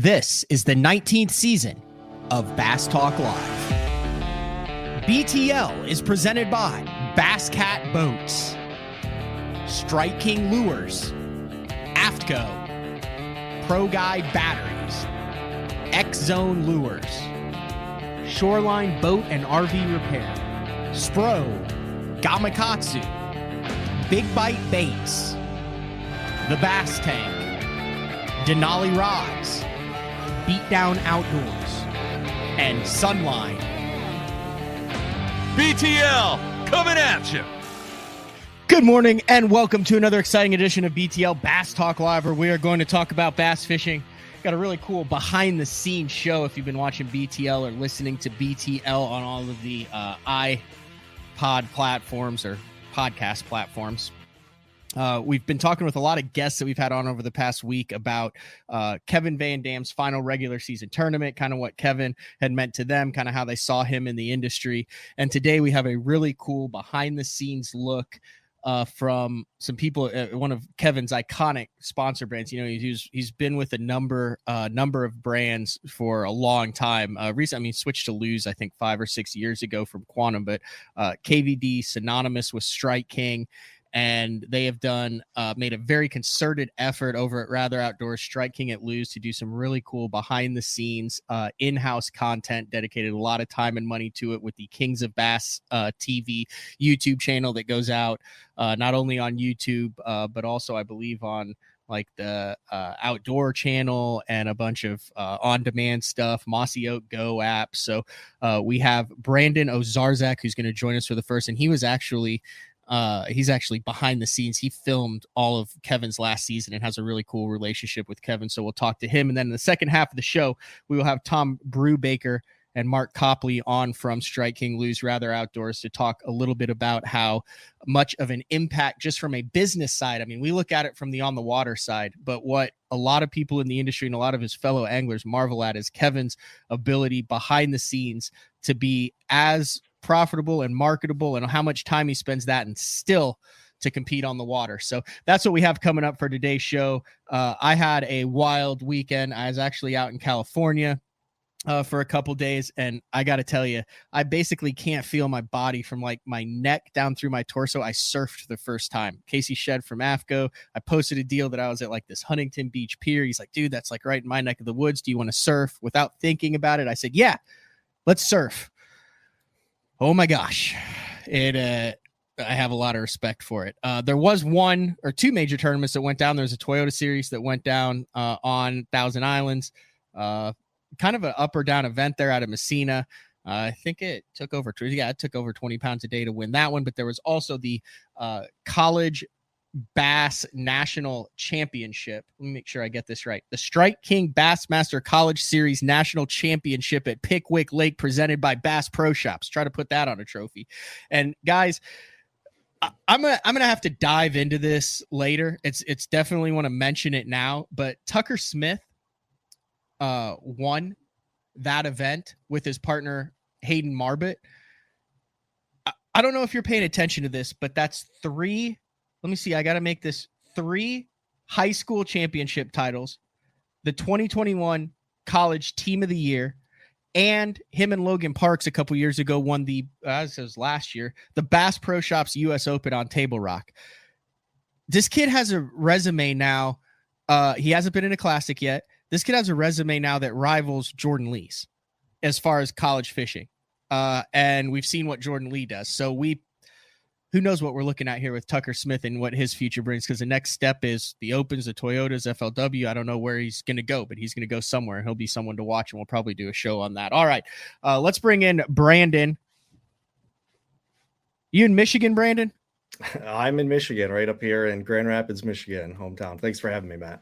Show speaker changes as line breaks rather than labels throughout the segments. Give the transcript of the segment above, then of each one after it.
This is the 19th season of Bass Talk Live. BTL is presented by Bass Cat Boats, Strike King Lures, AFTCO, Pro Guide Batteries, X-Zone Lures, Shoreline Boat and RV Repair, Spro, Gamakatsu, Big Bite Baits, The Bass Tank, Denali Rods, Beatdown Outdoors, and Sunline.
BTL coming at you.
Good morning and welcome to another exciting edition of BTL Bass Talk Live, where we are going to talk about bass fishing. Got a really cool behind the scenes show if you've been watching BTL or listening to BTL on all of the iPod platforms or podcast platforms. We've been talking with a lot of guests that we've had on over the past week about Kevin Van Dam's final regular season tournament, kind of what Kevin had meant to them, kind of how they saw him in the industry. And today we have a really cool behind the scenes look from some people at one of Kevin's iconic sponsor brands. You know, he's been with a number of brands for a long time. Recently, switched to Lew's, I think 5 or 6 years ago from Quantum, but KVD synonymous with Strike King. And they have done made a very concerted effort over at Rather Outdoors, Strike King at Lew's, to do some really cool behind the scenes in-house content, dedicated a lot of time and money to it with the Kings of Bass TV YouTube channel that goes out not only on YouTube, but also I believe on like the outdoor channel and a bunch of on-demand stuff, Mossy Oak Go app. So we have Brandon Owczarzak, who's going to join us for the first, and he's actually behind the scenes. He filmed all of Kevin's last season and has a really cool relationship with Kevin. So we'll talk to him. And then in the second half of the show, we will have Brewbaker and Mark Copley on from Strike King Lew's Rather Outdoors to talk a little bit about how much of an impact just from a business side. I mean, we look at it from the on the water side, but what a lot of people in the industry and a lot of his fellow anglers marvel at is Kevin's ability behind the scenes to be as profitable and marketable, and how much time he spends that and still to compete on the water. So that's what we have coming up for today's show. I had a wild weekend. I was actually out in California for a couple days, and I got to tell you, I basically can't feel my body from like my neck down through my torso. I surfed the first time. Casey Shed from AFTCO, I posted a deal that I was at like this Huntington Beach pier. He's like, dude, that's like right in my neck of the woods. Do you want to surf? Without thinking about it, I said, yeah, let's surf. Oh my gosh. I have a lot of respect for it. There was one or two major tournaments that went down. There's a Toyota series that went down on Thousand Islands, kind of an up or down event there out of Messina. I think it took over 20 pounds a day to win that one. But there was also the college Bass National Championship. Let me make sure I get this right. The Strike King Bassmaster College Series National Championship at Pickwick Lake, presented by Bass Pro Shops. Try to put that on a trophy. And guys, I'm gonna have to dive into this later. It's definitely want to mention it now, but Tucker Smith won that event with his partner Hayden Marbut. I don't know if you're paying attention to this, but that's three. Let me see. I got to make this 3 high school championship titles, the 2021 college team of the year, and him and Logan Parks a couple years ago won the, as it was last year, the Bass Pro Shops US Open on Table Rock. This kid has a resume now. He hasn't been in a classic yet. This kid has a resume now that rivals Jordan Lee's as far as college fishing. And we've seen what Jordan Lee does. So who knows what we're looking at here with Tucker Smith and what his future brings, because the next step is the Opens, the Toyotas, FLW. I don't know where he's going to go, but he's going to go somewhere. He'll be someone to watch, and we'll probably do a show on that. All right, let's bring in Brandon. You in Michigan, Brandon?
I'm in Michigan, right up here in Grand Rapids, Michigan, hometown. Thanks for having me, Matt.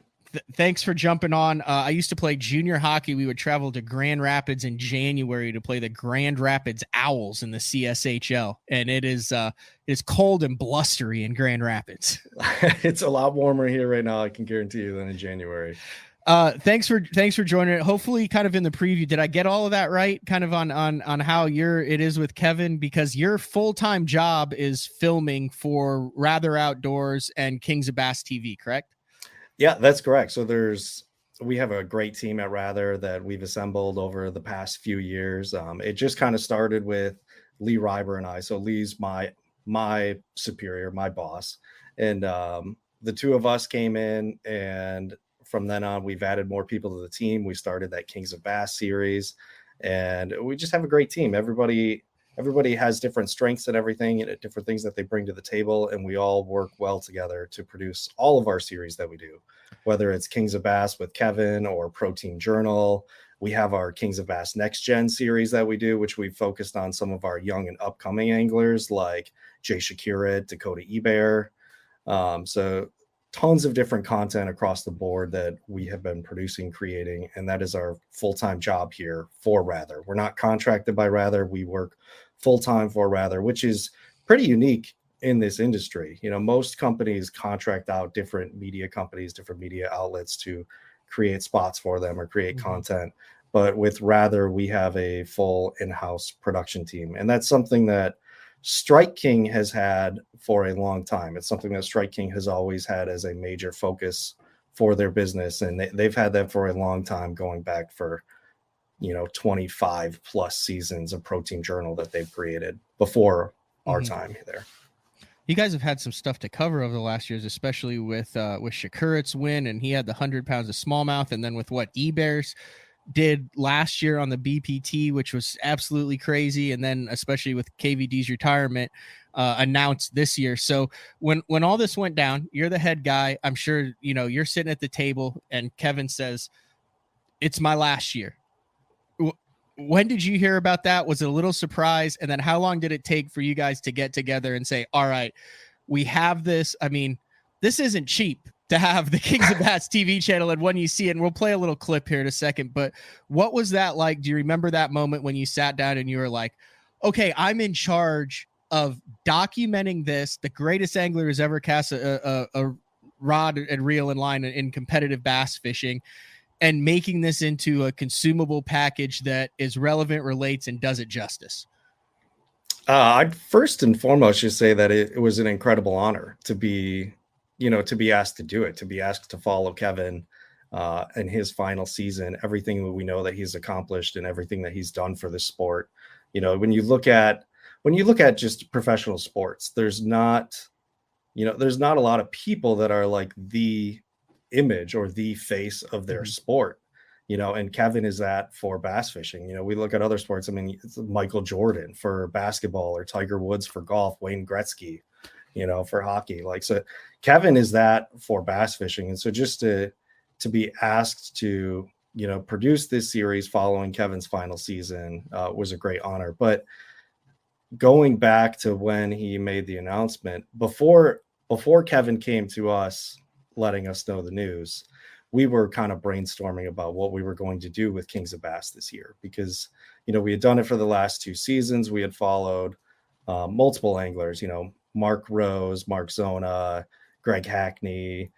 Thanks for jumping on. I used to play junior hockey. We would travel to Grand Rapids in January to play the Grand Rapids Owls in the CSHL. And it's cold and blustery in Grand Rapids.
It's a lot warmer here right now, I can guarantee you, than in January.
Thanks for joining it. Hopefully kind of in the preview, did I get all of that right? Kind of on how it is with Kevin, because your full-time job is filming for Rather Outdoors and Kings of Bass TV, correct?
Yeah, that's correct. So there's we have a great team at Rather that we've assembled over the past few years. It just kind of started with Lee Reiber and I. So Lee's my superior, my boss, and the two of us came in, and from then on, we've added more people to the team. We started that Kings of Bass series, and we just have a great team. Everybody has different strengths and everything, and different things that they bring to the table, and we all work well together to produce all of our series that we do, whether it's Kings of Bass with Kevin or Protein Journal. We have our Kings of Bass Next Gen series that we do, which we focused on some of our young and upcoming anglers like Jay Shakira, Dakota Ebear. So tons of different content across the board that we have been producing, creating, and that is our full-time job here for Rather. We're not contracted by Rather. We work full-time for Rather, which is pretty unique in this industry. Most companies contract out different media companies, different media outlets to create spots for them or create content. But with Rather, we have a full in-house production team. And that's something that Strike King has had for a long time. It's something that Strike King has always had as a major focus for their business. And they've had that for a long time, going back for, 25 plus seasons of Protein Journal that they've created before our time there.
You guys have had some stuff to cover over the last years, especially with Shakurit's win, and he had the 100 pounds of smallmouth, and then with what eBears did last year on the BPT, which was absolutely crazy, and then especially with KVD's retirement announced this year. So when all this went down, you're the head guy. I'm sure you're sitting at the table, and Kevin says, "It's my last year." When did you hear about that? Was it a little surprise? And then how long did it take for you guys to get together and say, all right, we have this? I mean, this isn't cheap to have the Kings of Bass TV channel. And when you see it, and we'll play a little clip here in a second, but what was that like? Do you remember that moment when you sat down and you were like, okay, I'm in charge of documenting this, the greatest angler who's ever cast a rod and reel and line in competitive bass fishing, and making this into a consumable package that is relevant, relates, and does it justice?
I'd first and foremost just say that it was an incredible honor to be asked to do it, to be asked to follow Kevin in his final season, everything that we know that he's accomplished and everything that he's done for the sport. When you look at just professional sports, there's not a lot of people that are like the image or the face of their sport, and Kevin is that for bass fishing. We look at other sports. I mean, it's Michael Jordan for basketball, or Tiger Woods for golf, Wayne Gretzky, for hockey. So Kevin is that for bass fishing. And so just to be asked to, produce this series following Kevin's final season was a great honor. But going back to when he made the announcement, before Kevin came to us letting us know the news, we were kind of brainstorming about what we were going to do with Kings of Bass this year, because we had done it for the last 2 seasons. We had followed multiple anglers, Mark Rose, Mark Zona, Greg Hackney,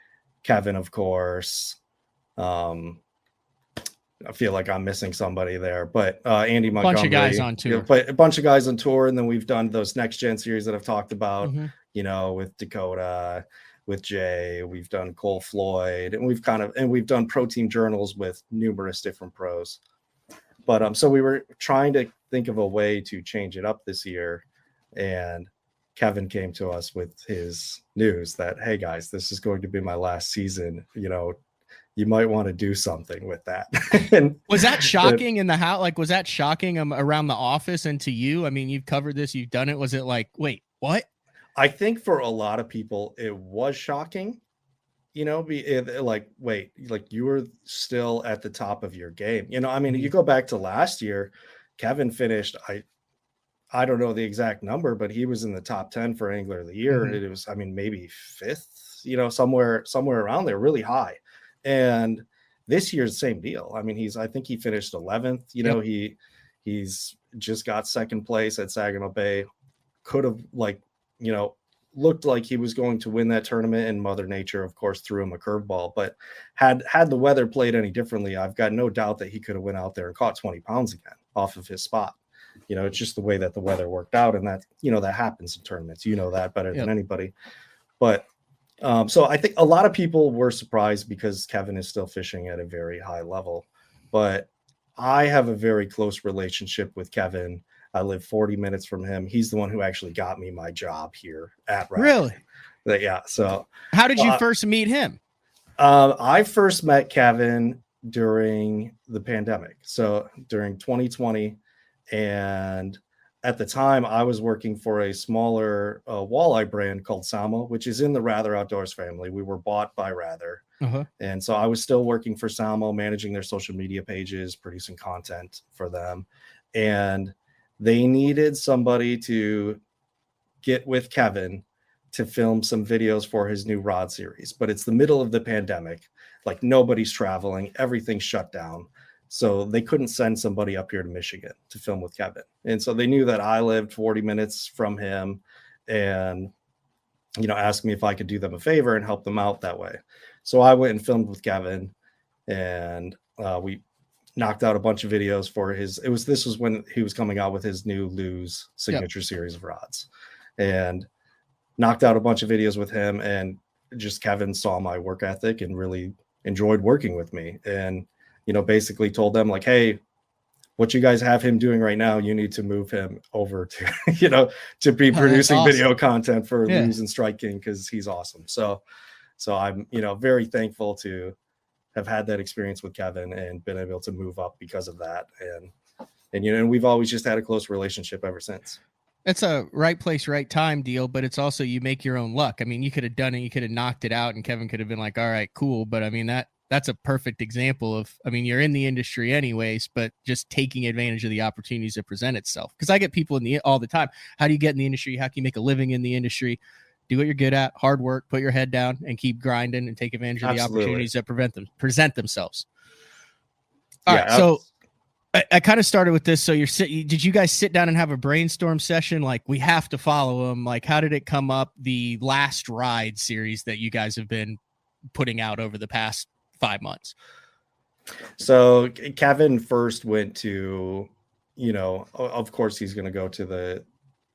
Kevin, of course. I feel like I'm missing somebody there, but Andy Montgomery,
bunch of guys on tour,
a bunch of guys on tour. And then we've done those Next Gen series that I've talked about, with Dakota, with Jay, we've done Cole Floyd, and we've done Protein Journals with numerous different pros. But so we were trying to think of a way to change it up this year, and Kevin came to us with his news that, hey guys, this is going to be my last season. You might want to do something with that. And
was that shocking in the house? Like, was that shocking around the office and to you? I mean, you've covered this, you've done it. Was it like, wait, what?
I think for a lot of people, it was shocking, like, wait, like you were still at the top of your game. I mean, you go back to last year, Kevin finished, I don't know the exact number, but he was in the top 10 for Angler of the Year. It was, I mean, maybe 5th, somewhere around there, really high. And this year's the same deal. I mean, I think he finished 11th. He's just got 2nd place at Saginaw Bay. Could have looked like he was going to win that tournament, and Mother Nature, of course, threw him a curveball. But had the weather played any differently, I've got no doubt that he could have went out there and caught 20 pounds again off of his spot. It's just the way that the weather worked out, and that, that happens in tournaments. That better than anybody. But So I think a lot of people were surprised because Kevin is still fishing at a very high level, but I have a very close relationship with Kevin. I live 40 minutes from him. He's the one who actually got me my job here at Rather.
Really?
Yeah. So
how did you first meet him?
I first met Kevin during the pandemic. So during 2020, and at the time I was working for a smaller walleye brand called Samo, which is in the Rather Outdoors family. We were bought by Rather. And so I was still working for Samo, managing their social media pages, producing content for them. And they needed somebody to get with Kevin to film some videos for his new rod series. But it's the middle of the pandemic. Like nobody's traveling, everything's shut down. So they couldn't send somebody up here to Michigan to film with Kevin. And so they knew that I lived 40 minutes from him and, asked me if I could do them a favor and help them out that way. So I went and filmed with Kevin, and we knocked out a bunch of videos for this was when he was coming out with his new Lew's signature series of rods, and knocked out a bunch of videos with him. And just Kevin saw my work ethic and really enjoyed working with me. And, basically told them like, hey, what you guys have him doing right now, you need to move him over to, to be producing video content for Lew's and Strike King, because he's awesome. So I'm, very thankful to have had that experience with Kevin and been able to move up because of that. And we've always just had a close relationship ever since.
It's a right place, right time deal, but it's also you make your own luck. I mean, you could have done it, you could have knocked it out, and Kevin could have been like, all right, cool. But I mean, that's a perfect example of, I mean, you're in the industry anyways, but just taking advantage of the opportunities that present itself. Because I get people all the time. How do you get in the industry? How can you make a living in the industry? Do what you're good at, hard work, put your head down and keep grinding and take advantage of the opportunities that present themselves. All right. So I kind of started with this. So did you guys sit down and have a brainstorm session? Like, we have to follow them. Like, how did it come up? The Last Ride series that you guys have been putting out over the past 5 months.
So Kevin first went to, of course he's going to go to the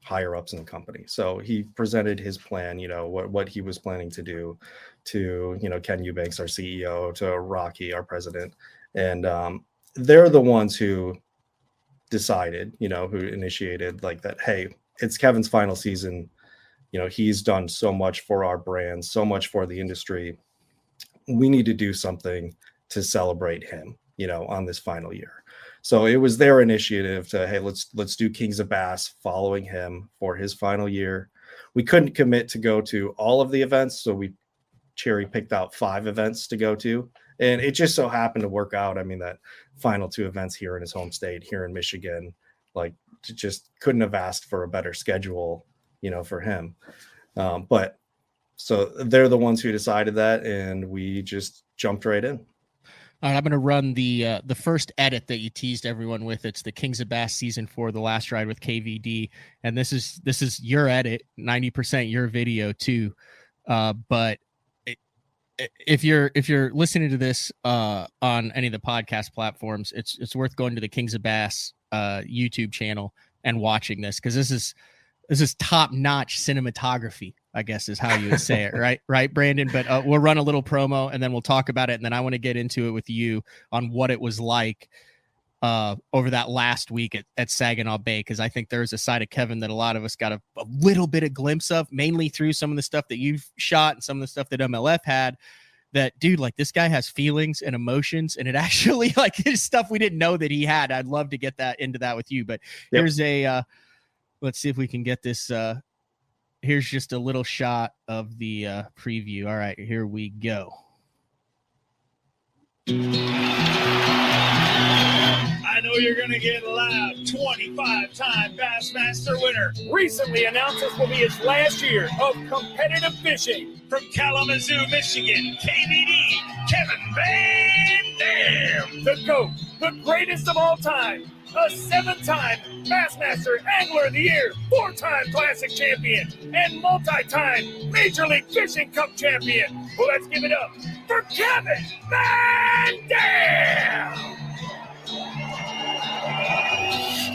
higher ups in the company. So he presented his plan, what he was planning to do to, Ken Eubanks, our CEO, to Rocky, our president. And they're the ones who decided, who initiated like that, hey, it's Kevin's final season. He's done so much for our brand, so much for the industry. We need to do something to celebrate him, on this final year. So it was their initiative to, hey, let's do Kings of Bass following him for his final year. We couldn't commit to go to all of the events, so we cherry picked out 5 events to go to. And it just so happened to work out. I mean, that final 2 events here in his home state, here in Michigan, like just couldn't have asked for a better schedule, for him. But so they're the ones who decided that, and we just jumped right in.
All right, I'm going to run the first edit that you teased everyone with. It's the Kings of Bass Season 4, The Last Ride with KVD, and this is your edit, 90% your video too. But if you're listening to this on any of the podcast platforms, it's worth going to the Kings of Bass YouTube channel and watching this, because this is top-notch cinematography, I guess is how you would say it, right? Right, Brandon? But we'll run a little promo and then we'll talk about it. And then I want to get into it with you on what it was like over that last week at Saginaw Bay, because I think there's a side of Kevin that a lot of us got a little bit of glimpse of, mainly through some of the stuff that you've shot and some of the stuff that MLF had. That dude, like, this guy has feelings and emotions, and it actually, like, his stuff we didn't know that he had. I'd love to get into that with you. But Here's let's see if we can get this. Here's just a little shot of the preview. All right, here we go.
I know you're going to get loud. 25-time Bassmaster winner. Recently announced this will be his last year of competitive fishing. From Kalamazoo, Michigan, KVD, Kevin Van Dam. The GOAT, the greatest of all time. A 7-time Bassmaster Angler of the Year, 4-time Classic Champion, and multi-time Major League Fishing Cup Champion. Well, let's give it up for Kevin Van Dam!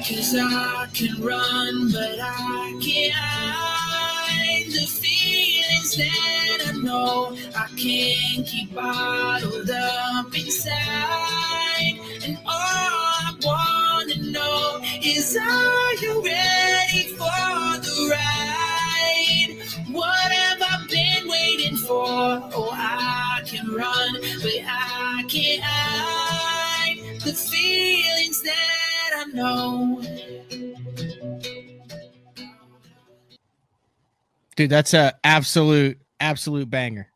'Cause I can run, but I can't hide the feelings that I know I can't keep bottled up inside. And all I wanna know is, are you ready for the ride? What have I been waiting for? Oh, I can run, but I can't hide the feelings that I know.
Dude, that's a absolute banger.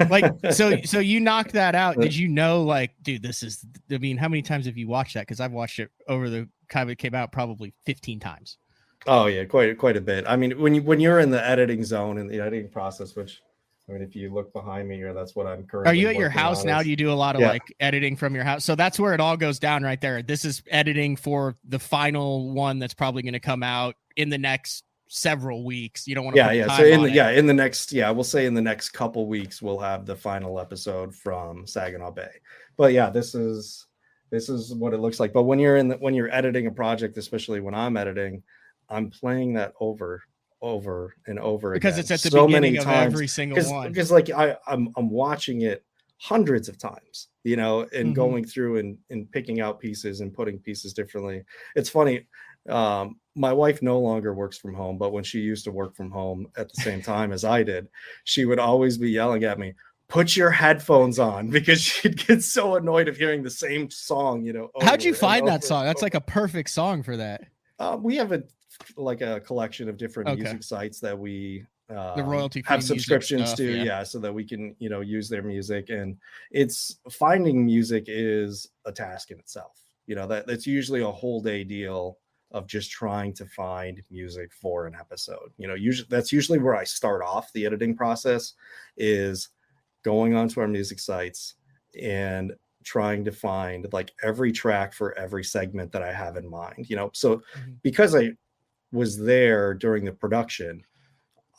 Like, so you knocked that out. Did you know, like, dude, this is, I mean, how many times have you watched that? Because I've watched it over the time it came out probably 15 times.
Oh yeah, quite a bit. I mean, when you're in the editing zone and the editing process, which, I mean, if you look behind me here, that's what I'm currently.
Are you at your house now? Do you do a lot of like editing from your house? So that's where it all goes down right there. This is editing for the final one that's probably going to come out in the next several weeks. You don't want to put time
so in
on
the we'll say in the next couple weeks we'll have the final episode from Saginaw Bay. But yeah, this is what it looks like. But when you're editing a project, especially when I'm editing, I'm playing that over and over
because
again.
It's at the
so
beginning
many
of
times,
every single one.
Because like I'm watching it hundreds of times, you know, and going through and picking out pieces and putting pieces differently. It's funny. My wife no longer works from home, but when she used to work from home at the same time as I did, she would always be yelling at me, "Put your headphones on," because she'd get so annoyed of hearing the same song, you know.
How'd you find that song? That's like a perfect song for that.
We have a collection of different music sites that we
the royalty
have subscriptions stuff, to, so that we can, you know, use their music. And it's finding music is a task in itself. You know, that's usually a whole day deal of just trying to find music for an episode. You know, that's usually where I start off the editing process, is going onto our music sites and trying to find like every track for every segment that I have in mind, you know. So because I was there during the production,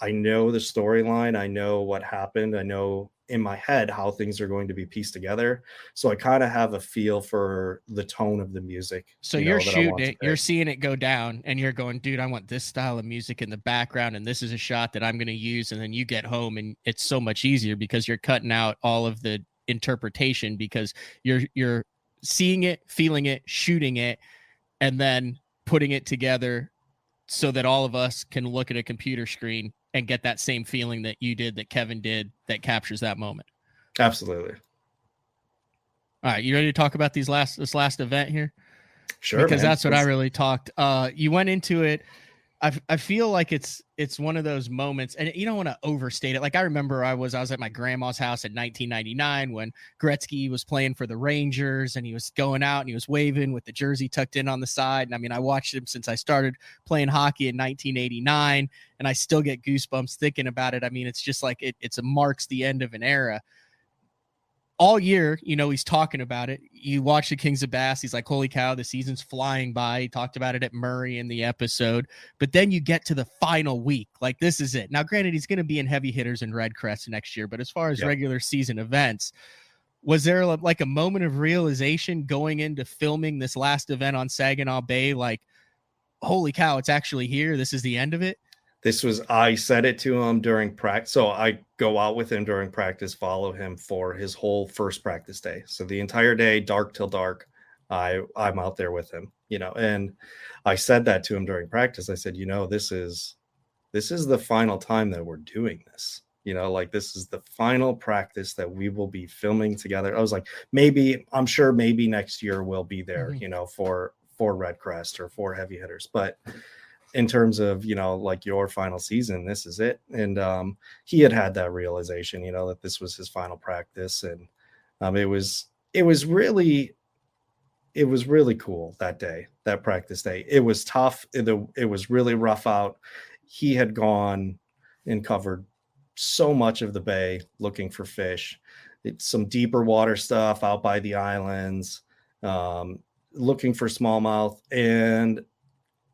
I know the storyline, I know what happened, I know in my head how things are going to be pieced together. So I kind of have a feel for the tone of the music.
So you're shooting it, you're seeing it go down, and you're going, dude, I want this style of music in the background, and this is a shot that I'm going to use. And then you get home and it's so much easier because you're cutting out all of the interpretation, because you're seeing it, feeling it, shooting it, and then putting it together so that all of us can look at a computer screen and get that same feeling that you did, that Kevin did, that captures that moment.
Absolutely.
All right, you ready to talk about this last event here?
Sure,
because that's what I really talked. You went into it. I feel like it's one of those moments, and you don't want to overstate it. Like I remember I was at my grandma's house in 1999 when Gretzky was playing for the Rangers, and he was going out and he was waving with the jersey tucked in on the side. And I mean, I watched him since I started playing hockey in 1989, and I still get goosebumps thinking about it. I mean, it's just like it marks the end of an era. All year, you know, he's talking about it. You watch the Kings of Bass, he's like, holy cow, the season's flying by. He talked about it at Murray in the episode. But then you get to the final week. Like, this is it. Now, granted, he's going to be in Heavy Hitters and Red Crest next year. But as far as regular season events, was there like a moment of realization going into filming this last event on Saginaw Bay? Like, holy cow, it's actually here. This is the end of it.
I said it to him during practice. So I go out with him during practice, follow him for his whole first practice day. So the entire day, dark till dark, I'm out there with him, you know. And I said that to him during practice. I said, you know, this is the final time that we're doing this. You know, like this is the final practice that we will be filming together. I was like, I'm sure maybe next year we'll be there, you know, for Red Crest or for Heavy Hitters. But in terms of, you know, like your final season, this is it. And he had that realization, you know, that this was his final practice. And it was really cool that day, that practice day. It was tough. It was really rough out. He had gone and covered so much of the bay looking for fish. It's some deeper water stuff out by the islands, looking for smallmouth, and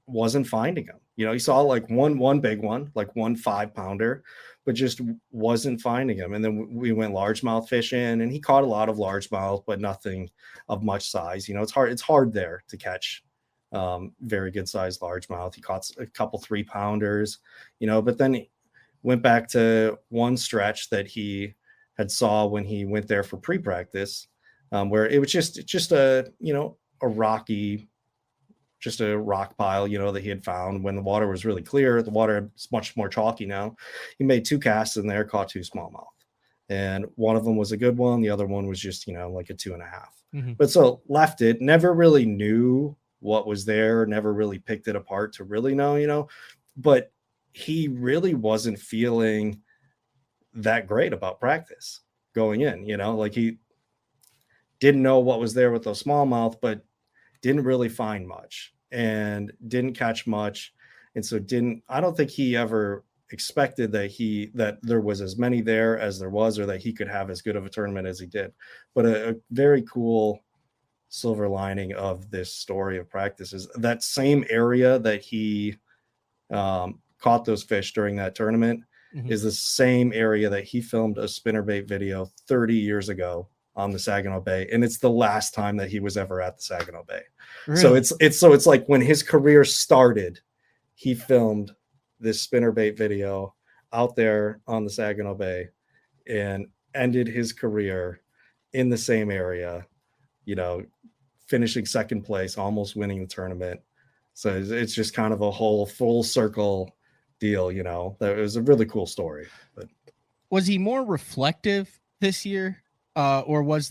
wasn't finding them. You know, he saw like one big one, like 1 5-pounder, but just wasn't finding him. And then we went largemouth fishing, and he caught a lot of largemouth, but nothing of much size. You know, it's hard there to catch very good sized largemouth. He caught a couple 3-pounders, you know, but then went back to one stretch that he had saw when he went there for pre-practice, where it was just a, a rocky, just a rock pile, that he had found when the water was really clear. The water is much more chalky now. He made 2 casts in there, caught 2 smallmouth. And one of them was a good one. The other one was just, like a 2.5.
Mm-hmm.
But so left it, never really knew what was there, never really picked it apart to really know, but he really wasn't feeling that great about practice going in, like he didn't know what was there with those smallmouth, but didn't really find much and didn't catch much. And so I don't think he ever expected that there was as many there as there was, or that he could have as good of a tournament as he did. But a very cool silver lining of this story of practice is that same area that he caught those fish during that tournament is the same area that he filmed a spinnerbait video 30 years ago on the Saginaw Bay. And it's the last time that he was ever at the Saginaw Bay. Really? So it's like when his career started, he filmed this spinnerbait video out there on the Saginaw Bay and ended his career in the same area, finishing second place, almost winning the tournament. So it's just kind of a whole full circle deal, that was a really cool story. But
was he more reflective this year? Or was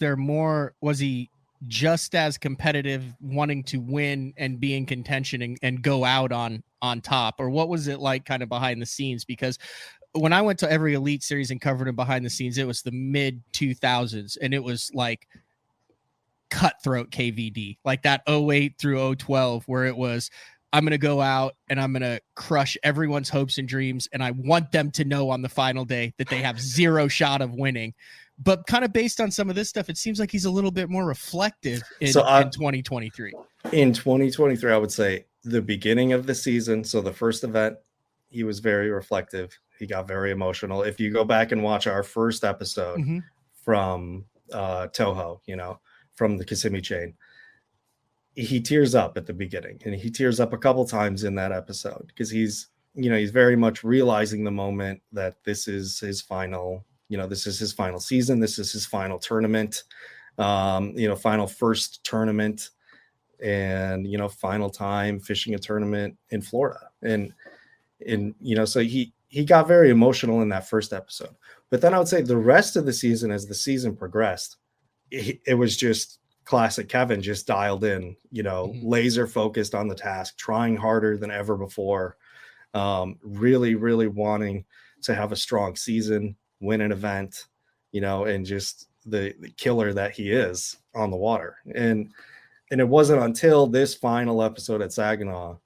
he just as competitive, wanting to win and be in contention and go out on top? Or what was it like kind of behind the scenes? Because when I went to every Elite Series and covered him behind the scenes, it was the mid 2000s, and it was like cutthroat KVD, like that 08 through 012, where it was, I'm going to go out and I'm going to crush everyone's hopes and dreams. And I want them to know on the final day that they have 0 shot of winning. But kind of based on some of this stuff, it seems like he's a little bit more reflective in 2023.
In 2023, I would say the beginning of the season. So the first event, he was very reflective. He got very emotional. If you go back and watch our first episode from Toho, from the Kissimmee chain, he tears up at the beginning, and he tears up a couple times in that episode because he's very much realizing the moment that this is his final. This is his final season. This is his final tournament, final first tournament, and, final time fishing a tournament in Florida. And so he got very emotional in that first episode. But then I would say the rest of the season, as the season progressed, it was just classic Kevin, just dialed in, laser focused on the task, trying harder than ever before, really, really wanting to have a strong season, win an event, and just the killer that he is on the water. And it wasn't until this final episode at Saginaw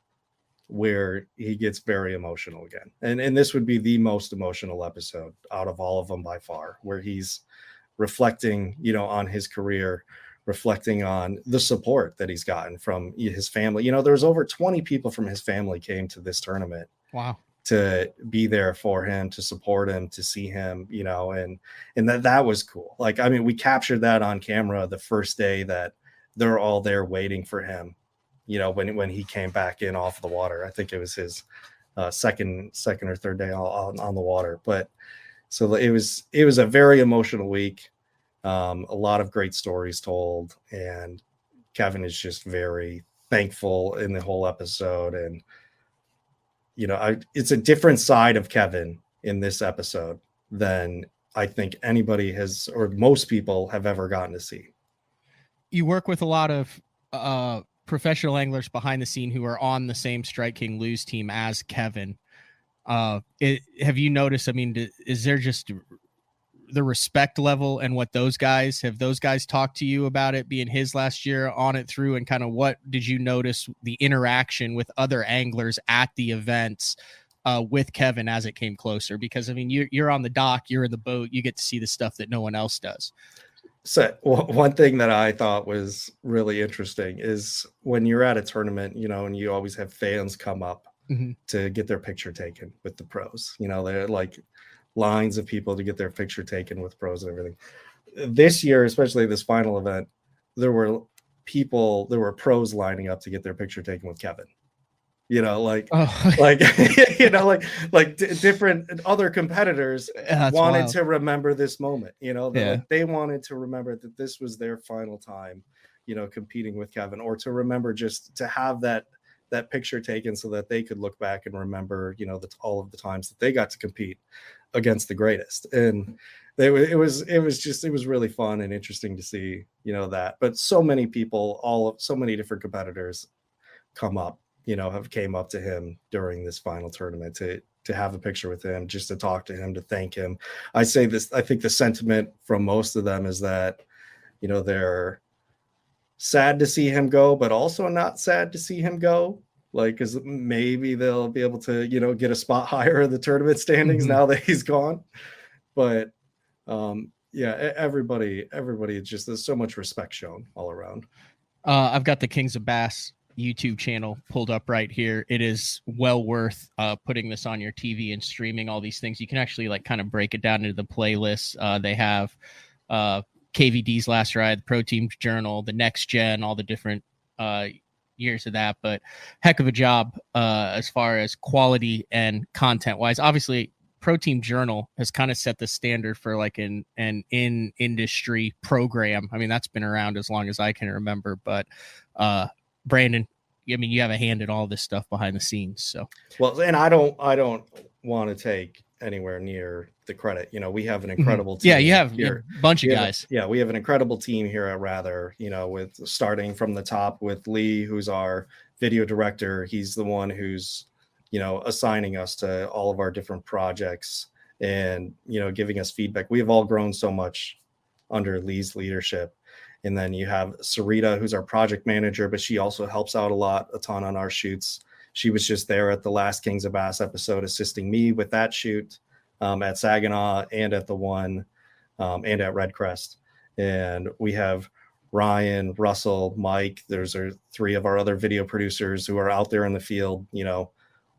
where he gets very emotional again. And this would be the most emotional episode out of all of them by far, where he's reflecting, on his career, reflecting on the support that he's gotten from his family. There was over 20 people from his family came to this tournament.
Wow.
To be there for him, to support him, to see him, and that was cool. Like, I mean, we captured that on camera the first day that they're all there waiting for him, when he came back in off the water. I think it was his second or third day on the water. But so it was a very emotional week. A lot of great stories told, and Kevin is just very thankful in the whole episode. And it's a different side of Kevin in this episode than I think anybody has, or most people have ever gotten to see.
You work with a lot of professional anglers behind the scene who are on the same Strike King Lew's team as Kevin. Have you noticed, I mean, is there just the respect level and what those guys talked to you about it being his last year on it through, and kind of what did you notice the interaction with other anglers at the events with Kevin as it came closer? Because I mean, you're on the dock, you're in the boat, you get to see the stuff that no one else does.
So one thing that I thought was really interesting is when you're at a tournament, and you always have fans come up to get their picture taken with the pros. They're like lines of people to get their picture taken with pros and everything. This year, especially this final event, there were pros lining up to get their picture taken with Kevin. like
Oh.
like different other competitors wanted
wild.
to remember this moment.
Yeah.
They wanted to remember that this was their final time, competing with Kevin, or to remember just to have that picture taken so that they could look back and remember, all of the times that they got to compete against the greatest. And it was really fun and interesting to see, that. But so many people, so many different competitors came up to him during this final tournament to have a picture with him, just to talk to him, to thank him. I think the sentiment from most of them is that, they're sad to see him go, but also not sad to see him go. Like, because maybe they'll be able to, get a spot higher in the tournament standings now that he's gone. But everybody, just, there's so much respect shown all around.
I've got the Kings of Bass YouTube channel pulled up right here. It is well worth putting this on your TV and streaming all these things. You can actually kind of break it down into the playlists. They have KVD's Last Ride, the Pro Team Journal, the Next Gen, all the different years of that. But heck of a job as far as quality and content wise. Obviously, Pro Team Journal has kind of set the standard for an in-industry program. I mean, that's been around as long as I can remember. But Brandon, you have a hand in all this stuff behind the scenes. So
well, and I don't want to take anywhere near the credit. We have an incredible team.
Yeah, you have
here.
A bunch of guys.
We have an incredible team here at Rather, with starting from the top with Lee, who's our video director. He's the one who's, assigning us to all of our different projects and, giving us feedback. We have all grown so much under Lee's leadership. And then you have Sarita, who's our project manager, but she also helps out a ton on our shoots. She was just there at the last Kings of Bass episode, assisting me with that shoot at Saginaw and at the one and at Redcrest. And we have Ryan, Russell, Mike. There's three of our other video producers who are out there in the field,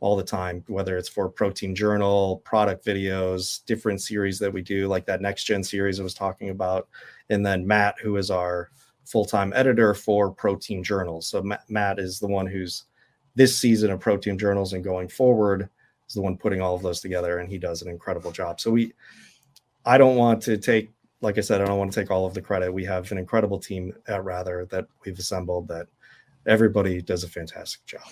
all the time, whether it's for Pro Team Journal, product videos, different series that we do, like that Next Gen series I was talking about. And then Matt, who is our full-time editor for Pro Team Journals. So Matt is the one who's this season of Pro Team Journals and going forward is the one putting all of those together. And he does an incredible job. So I don't want to take, like I said, I don't want to take all of the credit. We have an incredible team at Rather that we've assembled that everybody does a fantastic job.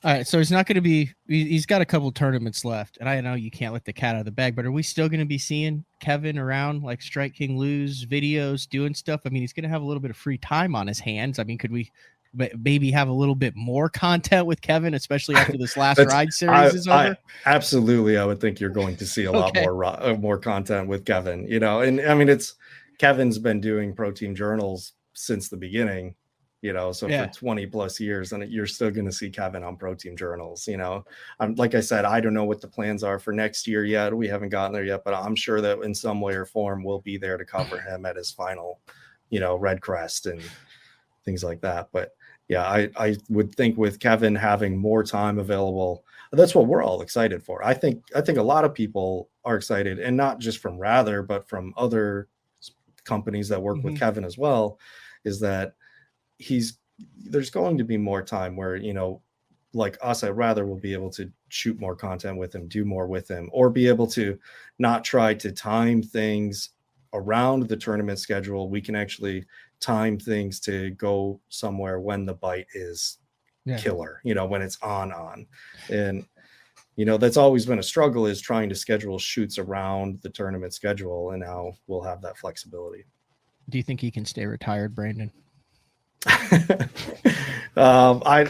All right, so he's got a couple tournaments left, and I know you can't let the cat out of the bag, but are we still going to be seeing Kevin around like Strike King Lew's videos, doing stuff? I mean, he's going to have a little bit of free time on his hands. I mean, could we maybe have a little bit more content with Kevin, especially after this last ride series is over?
Absolutely, I would think you're going to see a lot more content with Kevin. And I mean, Kevin's been doing Pro Team Journals since the beginning. For 20 plus years, and you're still going to see Kevin on Pro Team Journals. Like I said, I don't know what the plans are for next year yet. We haven't gotten there yet, but I'm sure that in some way or form we'll be there to cover him at his final, Red Crest and things like that. But yeah, I would think with Kevin having more time available, that's what we're all excited for. I think a lot of people are excited, and not just from Rather, but from other companies that work with Kevin as well, is that there's going to be more time where, like us at Rather will be able to shoot more content with him, do more with him, or be able to not try to time things around the tournament schedule. We can actually time things to go somewhere when the bite is killer, when it's on. And, that's always been a struggle, is trying to schedule shoots around the tournament schedule. And now we'll have that flexibility.
Do you think he can stay retired, Brandon?
I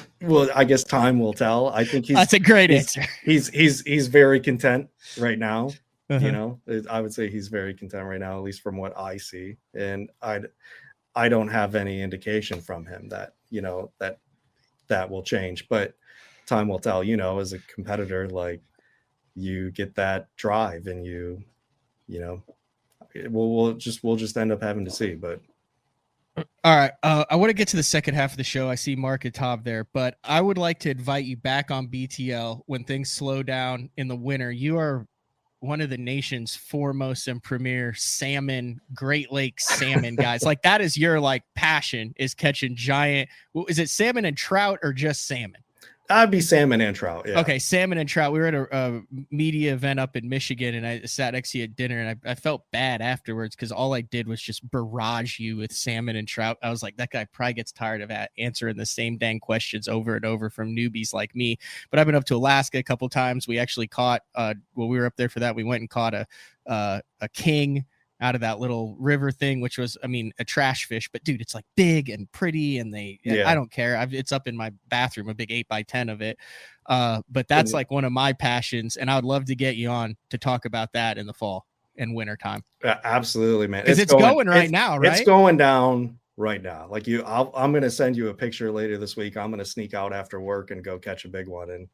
guess time will tell. I think
that's a great answer.
He's very content right now. I would say he's very content right now, at least from what I see. And I don't have any indication from him that, that will change, but time will tell. As a competitor, like, you get that drive and we'll just end up having to see. But
all right. I want to get to the second half of the show. I see Mark at top there, but I would like to invite you back on BTL when things slow down in the winter. You are one of the nation's foremost and premier Great Lakes salmon guys. Like, that is your passion, is catching giant. Is it salmon and trout or just salmon?
I'd be salmon and trout. Yeah.
Okay, salmon and trout. We were at a media event up in Michigan, and I sat next to you at dinner, and I felt bad afterwards because all I did was just barrage you with salmon and trout. I was like, that guy probably gets tired of answering the same dang questions over and over from newbies like me. But I've been up to Alaska a couple times. We actually caught, we were up there for that. We went and caught a king out of that little river thing, which was, I mean, a trash fish, but dude, it's like big and pretty, and I don't care. It's up in my bathroom, a big 8x10 of it. But that's like one of my passions, and I would love to get you on to talk about that in the fall and winter time.
Absolutely, man.
Because it's going right now, right?
It's going down right now. Like I'm going to send you a picture later this week. I'm going to sneak out after work and go catch a big one and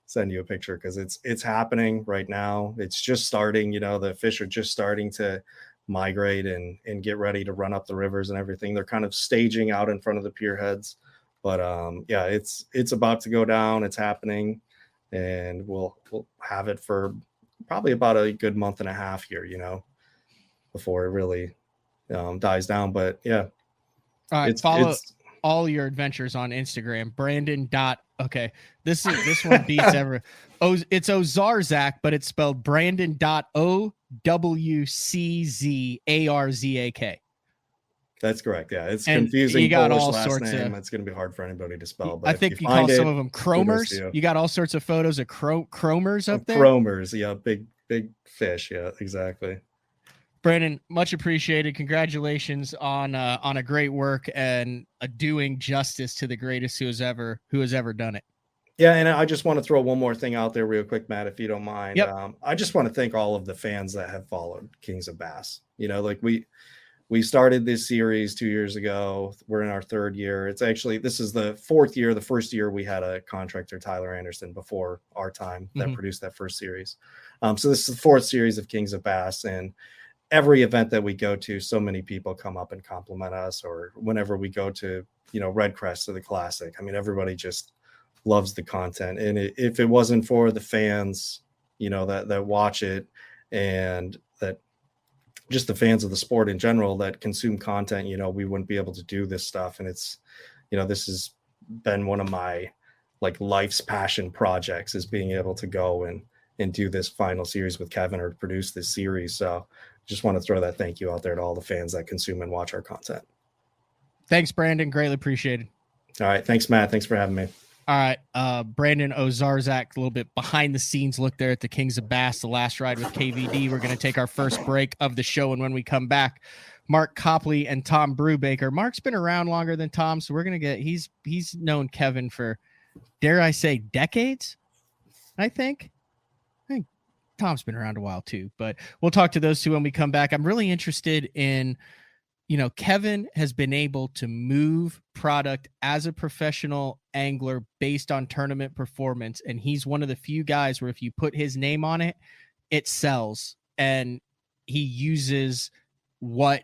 send you a picture, because it's happening right now. It's just starting. You know, the fish are just starting to migrate and get ready to run up the rivers and everything. They're kind of staging out in front of the pier heads, but yeah, it's about to go down. It's happening, and we'll have it for probably about a good month and a half here, you know, before it really dies down. But yeah,
all right, follow all your adventures on Instagram. Brandon. Okay, this one beats ever. It's Owczarzak, but it's spelled Brandon Owczarzak.
That's correct. Yeah, it's confusing.
You got
Polish
all
last
sorts
name.
of.
It's going to be hard for anybody to spell. But
I think you call some of them chromers. You got all sorts of photos of chromers up there.
Chromers, yeah, big fish. Yeah, exactly.
Brandon, much appreciated. Congratulations on a great work and doing justice to the greatest who has ever done it.
Yeah, and I just want to throw one more thing out there real quick, Matt, if you don't mind.
Yep.
I just want to thank all of the fans that have followed Kings of Bass. You know, like we started this series 2 years ago. We're in our third year. This is the fourth year. The first year we had a contractor, Tyler Anderson, before our time that produced that first series. So this is the fourth series of Kings of Bass, and every event that we go to, so many people come up and compliment us, or whenever we go to, you know, Red Crest or the Classic. I mean, everybody just loves the content. And if it wasn't for the fans, you know, that watch it, and that just the fans of the sport in general that consume content, you know, we wouldn't be able to do this stuff. And it's, you know, this has been one of my like life's passion projects, is being able to go and do this final series with Kevin, or produce this series. So just want to throw that thank you out there to all the fans that consume and watch our content.
Thanks, Brandon. Greatly appreciated.
All right. Thanks, Matt. Thanks for having me.
All right. Brandon Owczarzak, a little bit behind the scenes look there at the Kings of Bass, the last ride with KVD. We're going to take our first break of the show. And when we come back, Mark Copley and Tom Brewbaker. Mark's been around longer than Tom, so we're going to he's known Kevin for, dare I say, decades, I think Tom's been around a while too, but we'll talk to those two when we come back. I'm really interested in, you know, Kevin has been able to move product as a professional angler based on tournament performance. And he's one of the few guys where if you put his name on it, it sells. And he uses what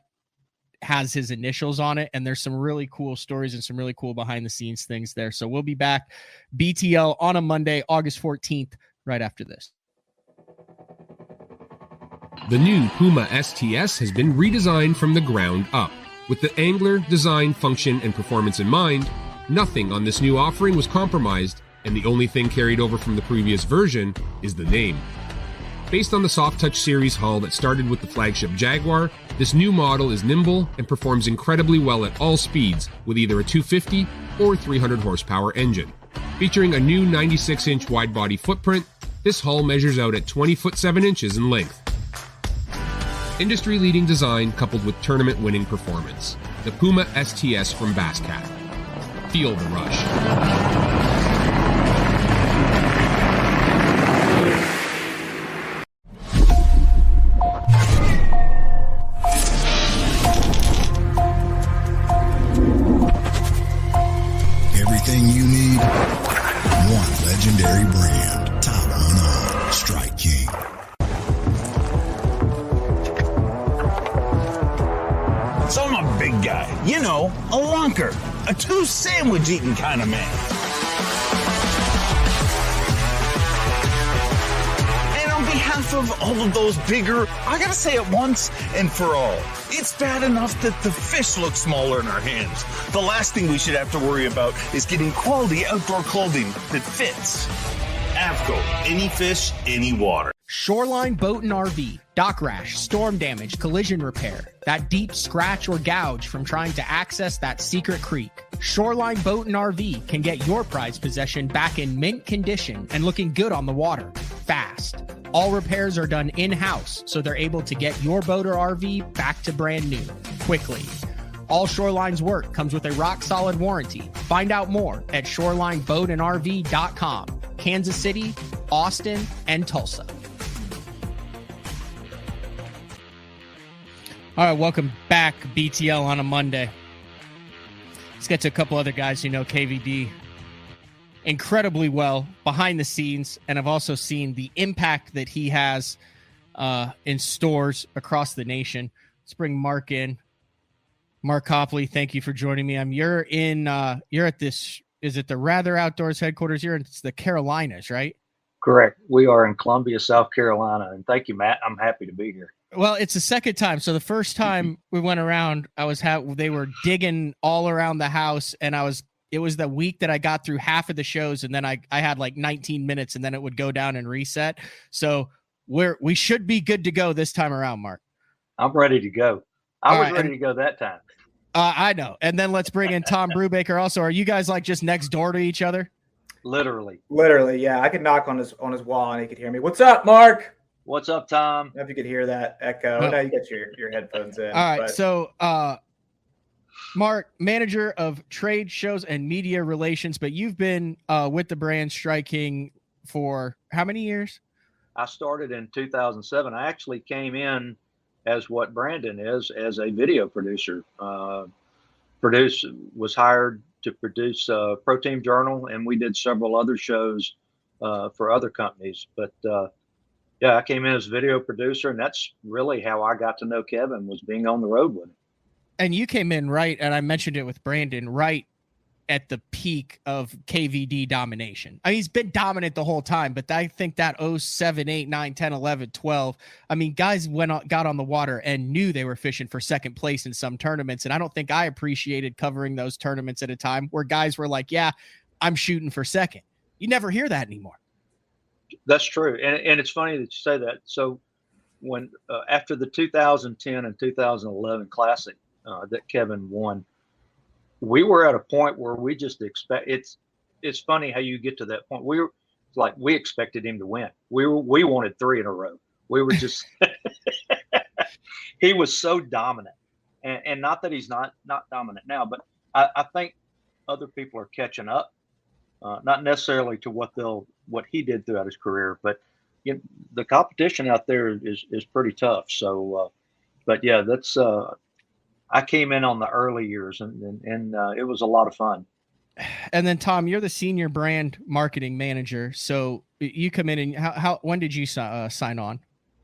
has his initials on it. And there's some really cool stories and some really cool behind the scenes things there. So we'll be back BTL on a Monday, August 14th, right after this.
The new Puma STS has been redesigned from the ground up. With the angler, design, function, and performance in mind, nothing on this new offering was compromised, and the only thing carried over from the previous version is the name. Based on the Soft Touch series hull that started with the flagship Jaguar, this new model is nimble and performs incredibly well at all speeds with either a 250 or 300 horsepower engine. Featuring a new 96-inch wide-body footprint, this hull measures out at 20 foot 7 inches in length. Industry-leading design coupled with tournament-winning performance. The Puma STS from Basscat. Feel the rush.
Everything you need, one legendary brand. Top on all. Strike King.
So I'm a big guy, you know, a lunker, a two-sandwich eating kind of man. And I'm
behalf of all of those bigger, I gotta say it once and for all, it's bad enough that the fish look smaller in our hands. The last thing we should have to worry about is getting quality outdoor clothing that fits. Avco, any fish, any water.
Shoreline Boat and RV, dock rash, storm damage, collision repair, that deep scratch or gouge from trying to access that secret creek. Shoreline Boat and RV can get your prized possession back in mint condition and looking good on the water, fast. All repairs are done in-house, so they're able to get your boat or RV back to brand new, quickly. All Shoreline's work comes with a rock-solid warranty. Find out more at shorelineboatandrv.com. Kansas City, Austin, and Tulsa. All right, welcome back, BTL, on a Monday. Let's get to a couple other guys who know KVD incredibly well behind the scenes, and I've also seen the impact that he has in stores across the nation. Let's bring Mark in. Mark Copley, thank you for joining me. You're at this, is it the Rather Outdoors headquarters? You're in the Carolinas, right?
Correct. We are in Columbia, South Carolina, and thank you, Matt. I'm happy to be here.
Well, it's the second time. So the first time we went around, they were digging all around the house, and it was the week that I got through half of the shows, and then I had like 19 minutes, and then it would go down and reset. So we should be good to go this time around, Mark.
I'm ready to go. I was ready to go that time.
I know. And then let's bring in Tom Brewbaker also. Are you guys like just next door to each other?
Literally,
yeah. I could knock on his wall and he could hear me. What's up, Mark?
What's up, Tom?
I don't know if you could hear that echo.
No.
Now you got your headphones in.
All right. So, Mark, manager of trade shows and media relations, but you've been with the brand Strike King for how many years?
I started in 2007. I actually came in as what Brandon is, as a video producer. Was hired to produce Pro Team Journal, and we did several other shows for other companies. But yeah, I came in as a video producer, and that's really how I got to know Kevin, was being on the road with him. And
you came in right, and I mentioned it with Brandon, right at the peak of KVD domination. I mean, he's been dominant the whole time, but I think that 07, 8, 9, 10, 11, 12, I mean, guys got on the water and knew they were fishing for second place in some tournaments. And I don't think I appreciated covering those tournaments at a time where guys were like, yeah, I'm shooting for second. You never hear that anymore.
That's true. And it's funny that you say that. So when after the 2010 and 2011 Classic that Kevin won, we were at a point where we just it's funny how you get to that point. We expected him to win. We wanted 3 in a row. We were just he was so dominant, and not that he's not dominant now, but I think other people are catching up, not necessarily to what he did throughout his career, but the competition out there is pretty tough. So, but yeah, that's. I came in on the early years, and it was a lot of fun.
And then Tom, you're the senior brand marketing manager. So you come in, and when did you sign on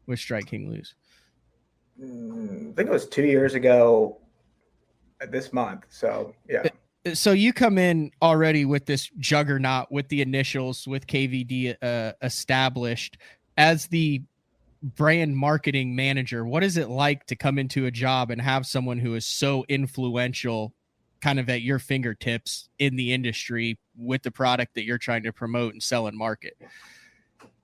with Strike King Lew?
I think it was 2 years ago this month. So yeah.
So you come in already with this juggernaut, with the initials, with KVD established as the brand marketing manager. What is it like to come into a job and have someone who is so influential kind of at your fingertips in the industry with the product that you're trying to promote and sell and market?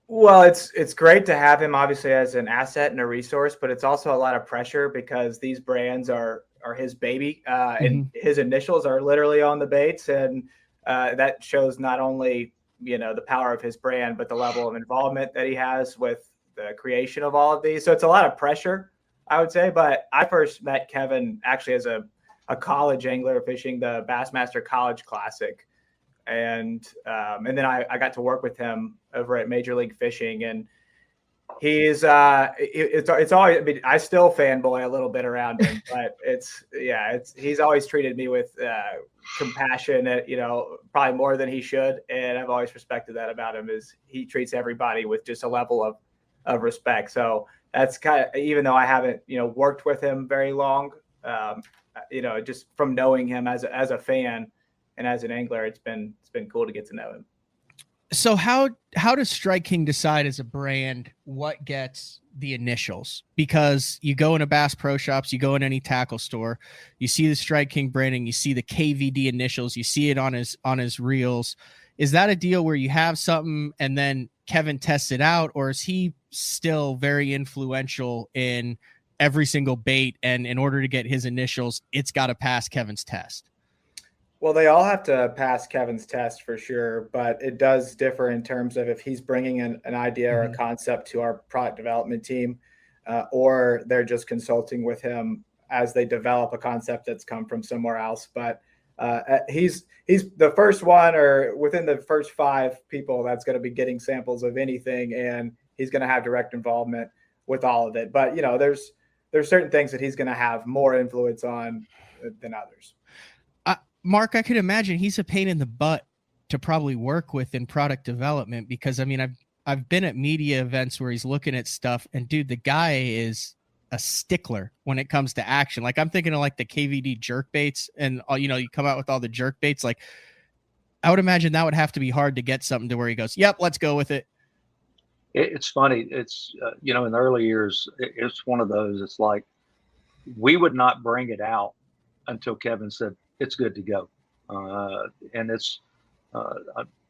Well, it's great to have him obviously as an asset and a resource, but it's also a lot of pressure because these brands are his baby, and his initials are literally on the baits, and that shows not only the power of his brand, but the level of involvement that he has with the creation of all of these. So it's a lot of pressure, I would say. But I first met Kevin actually as a college angler fishing the Bassmaster College Classic. And then I got to work with him over at Major League Fishing, and he's it's always, I mean, I still fanboy a little bit around him, but he's always treated me with compassion, probably more than he should. And I've always respected that about him, is he treats everybody with just a level of respect. So that's kind of, even though I haven't, worked with him very long, just from knowing him as a fan and as an angler, it's been cool to get to know him.
So how does Strike King decide as a brand what gets the initials? Because you go into Bass Pro Shops, you go in any tackle store, you see the Strike King branding, you see the KVD initials, you see it on his reels. Is that a deal where you have something and then Kevin tests it out, or is he still very influential in every single bait, and in order to get his initials, it's got to pass Kevin's test?
Well, they all have to pass Kevin's test for sure, but it does differ in terms of if he's bringing an idea or a concept to our product development team, or they're just consulting with him as they develop a concept that's come from somewhere else. But he's the first one, or within the first 5 people that's going to be getting samples of anything, and he's going to have direct involvement with all of it. But there's certain things that he's going to have more influence on than others.
Mark, I could imagine he's a pain in the butt to probably work with in product development, because I mean, I've been at media events where he's looking at stuff, and dude, the guy is a stickler when it comes to action. Like, I'm thinking of like the KVD jerk baits, and you come out with all the jerk baits. Like, I would imagine that would have to be hard to get something to where he goes, "Yep, let's go with it."
It's funny. It's in the early years, it's one of those. It's like we would not bring it out until Kevin said it's good to go. And it's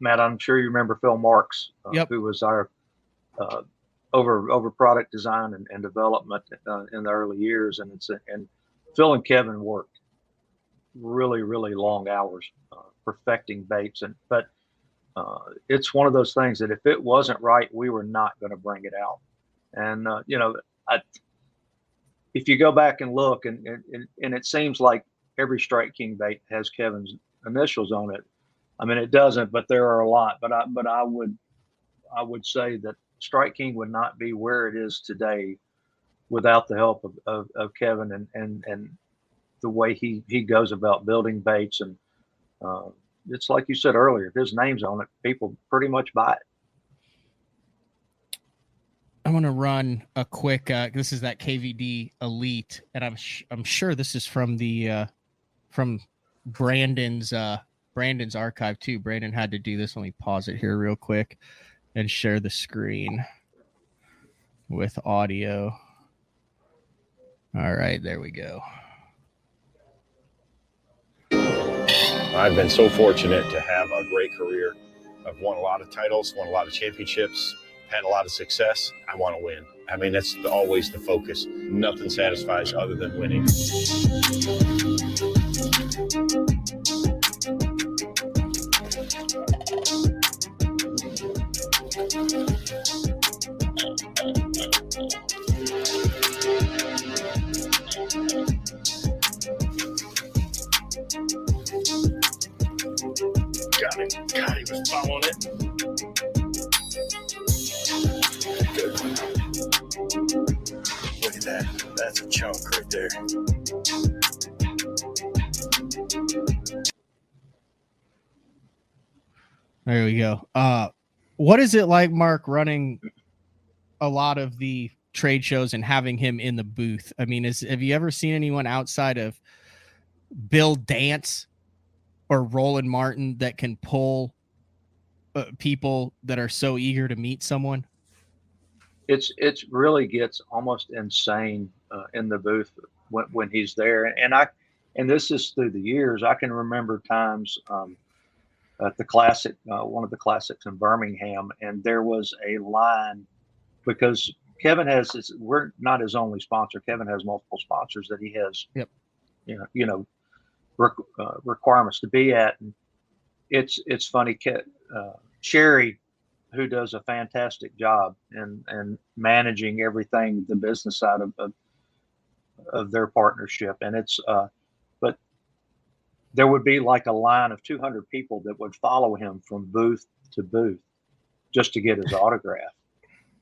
Matt, I'm sure you remember Phil Marks, who was our over product design and development in the early years. And Phil and Kevin worked really, really long hours perfecting baits. But it's one of those things that if it wasn't right, we were not going to bring it out. And, if you go back and look, and it seems like every Strike King bait has Kevin's initials on it. I mean, it doesn't, but there are a lot. But I would say that Strike King would not be where it is today without the help of Kevin and the way he goes about building baits. And it's like you said earlier, if his name's on it, people pretty much buy it.
I want to run a quick. This is that KVD Elite, and I'm sure this is from the from Brandon's archive too. Brandon had to do this. Let me pause it here real quick and share the screen with audio. All right, there we go.
I've been so fortunate to have a great career. I've won a lot of titles, won a lot of championships, had a lot of success. I want to win. I mean, that's always the focus. Nothing satisfies other than winning. Got it. God, he was following it. Good. Look at that. That's a chunk right there.
There we go. What is it like, Mark, running a lot of the trade shows and having him in the booth? I mean, have you ever seen anyone outside of Bill Dance or Roland Martin that can pull people that are so eager to meet someone?
It's really gets almost insane in the booth when he's there. And this is through the years. I can remember times at the classic, one of the classics in Birmingham, and there was a line because Kevin we're not his only sponsor. Kevin has multiple sponsors that he has, requirements to be at. And it's funny. Sherry, who does a fantastic job in managing everything, the business side of their partnership. And but there would be like a line of 200 people that would follow him from booth to booth just to get his autograph.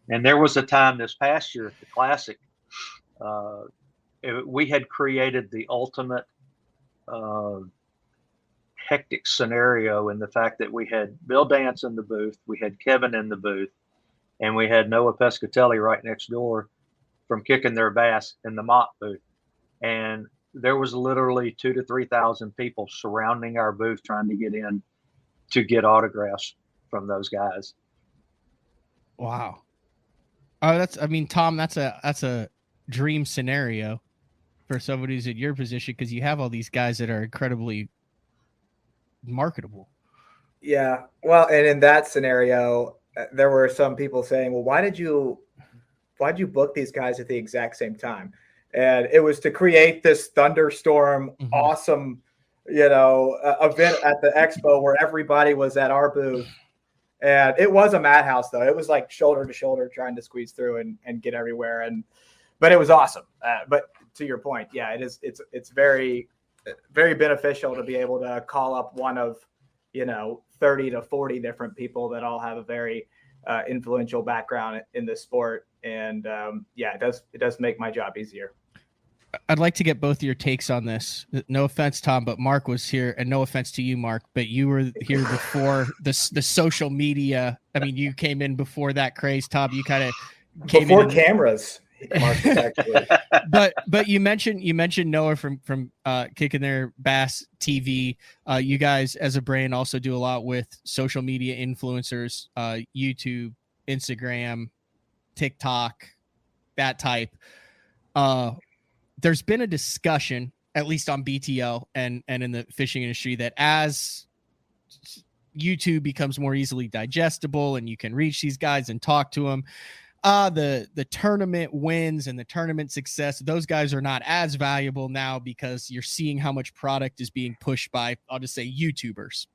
And there was a time this past year at the Classic, we had created the ultimate hectic scenario in the fact that we had Bill Dance in the booth, we had Kevin in the booth, and we had Noah Pescatelli right next door from Kicking Their Bass in the Mott booth. And there was literally 2,000 to 3,000 people surrounding our booth trying to get in to get autographs from those guys.
Wow. Oh, Tom, that's a dream scenario for somebody who's in your position, because you have all these guys that are incredibly marketable.
Yeah. Well, and in that scenario, there were some people saying, well, why'd you book these guys at the exact same time? And it was to create this thunderstorm, awesome, event at the expo where everybody was at our booth. And it was a madhouse, though. It was like shoulder to shoulder trying to squeeze through and get everywhere. But it was awesome. But to your point, yeah, it's very, very beneficial to be able to call up one of, 30 to 40 different people that all have a very influential background in the sport. And it does make my job easier.
I'd like to get both of your takes on this. No offense, Tom, but Mark was here, and no offense to you, Mark, but you were here before the social media. I mean, you came in before that craze, Tom. You kind of came
before
in
cameras. Mark, actually.
but you mentioned Noah from Kicking Their Bass TV. You guys as a brand also do a lot with social media influencers, YouTube, Instagram, TikTok, that type. There's been a discussion, at least on BTL and in the fishing industry, that as YouTube becomes more easily digestible and you can reach these guys and talk to them, the tournament wins and the tournament success, those guys are not as valuable now because you're seeing how much product is being pushed by, I'll just say, YouTubers.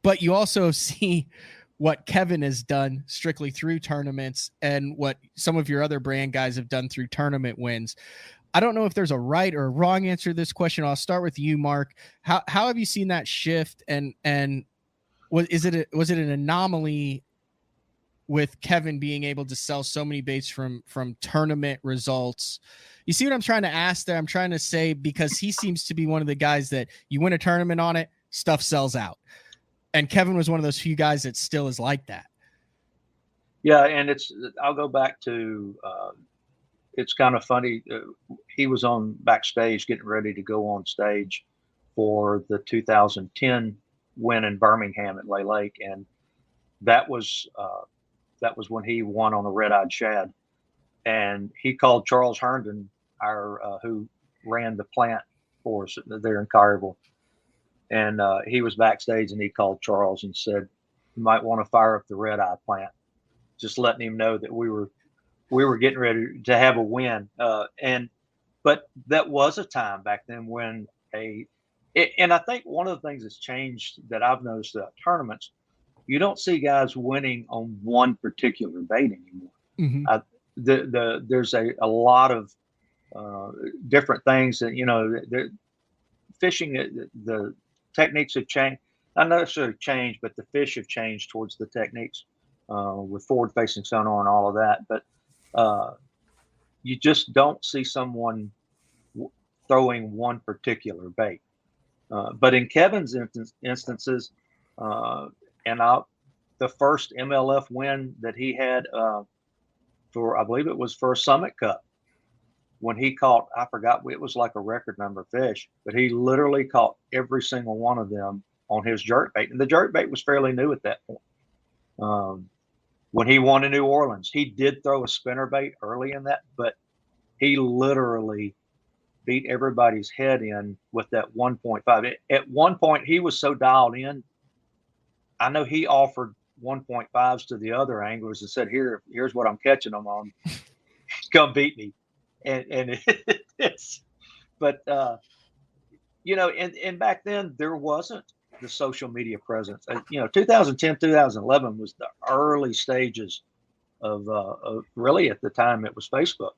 But you also see what Kevin has done strictly through tournaments and what some of your other brand guys have done through tournament wins. I don't know if there's a right or a wrong answer to this question. I'll start with you, Mark. How have you seen that shift? And was it an anomaly with Kevin being able to sell so many baits from tournament results? You see what I'm trying to ask there? I'm trying to say, because he seems to be one of the guys that you win a tournament on it, stuff sells out. And Kevin was one of those few guys that still is like that.
Yeah, and I'll go back to it's kind of funny. He was on backstage getting ready to go on stage for the 2010 win in Birmingham at Lay Lake, and that was when he won on a red-eyed shad. And he called Charles Herndon, our who ran the plant for us there in Collierville. And he was backstage, and he called Charles and said, "You might want to fire up the red eye plant," just letting him know that we were getting ready to have a win. But that was a time back then when and I think one of the things that's changed that I've noticed about tournaments, you don't see guys winning on one particular bait anymore. Mm-hmm. There's a lot of different things that fishing, the techniques have changed. Not necessarily changed, but the fish have changed towards the techniques with forward-facing sonar and all of that. But you just don't see someone throwing one particular bait. But in Kevin's instances, the first MLF win that he had I believe it was for a Summit Cup, when he caught, I forgot, it was like a record number of fish, but he literally caught every single one of them on his jerkbait. And the jerkbait was fairly new at that point. When he won in New Orleans, he did throw a spinnerbait early in that, but he literally beat everybody's head in with that 1.5. At one point, he was so dialed in, I know he offered 1.5s to the other anglers and said, here's what I'm catching them on. Come beat me. And it's, but and back then there wasn't the social media presence. 2010, 2011 was the early stages of really, at the time it was Facebook.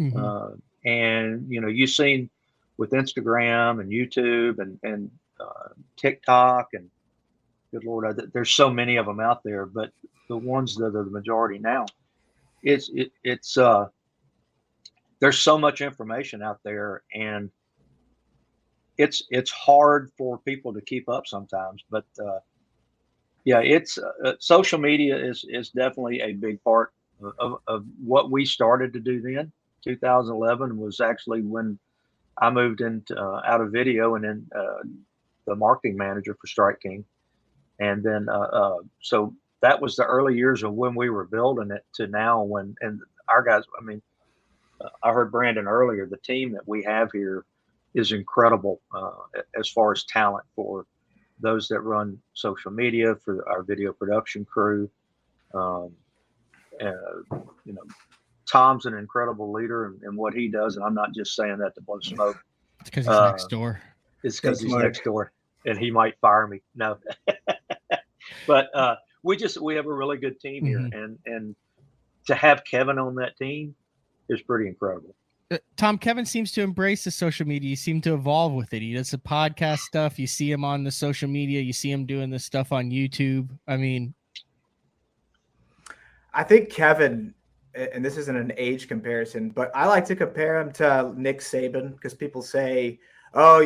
Mm-hmm. And you've seen with Instagram and YouTube and TikTok, and good Lord, there's so many of them out there, but the ones that are the majority now, it's there's so much information out there, and it's hard for people to keep up sometimes. But it's social media is definitely a big part of what we started to do then. 2011 was actually when I moved into out of video and then the marketing manager for Strike King. And then, so that was the early years of when we were building it to now and our guys, I mean, I heard Brandon earlier, the team that we have here is incredible as far as talent for those that run social media, for our video production crew. Tom's an incredible leader in what he does. And I'm not just saying that to blow smoke.
It's because he's next door.
It's because he's next door and he might fire me. No, but we have a really good team here, and to have Kevin on that team is pretty incredible.
Tom, Kevin seems to embrace the social media. You seem to evolve with it. He does the podcast stuff. You see him on the social media. You see him doing this stuff on YouTube. I mean,
I think Kevin, and this isn't an age comparison, but I like to compare him to Nick Saban, because people say, oh,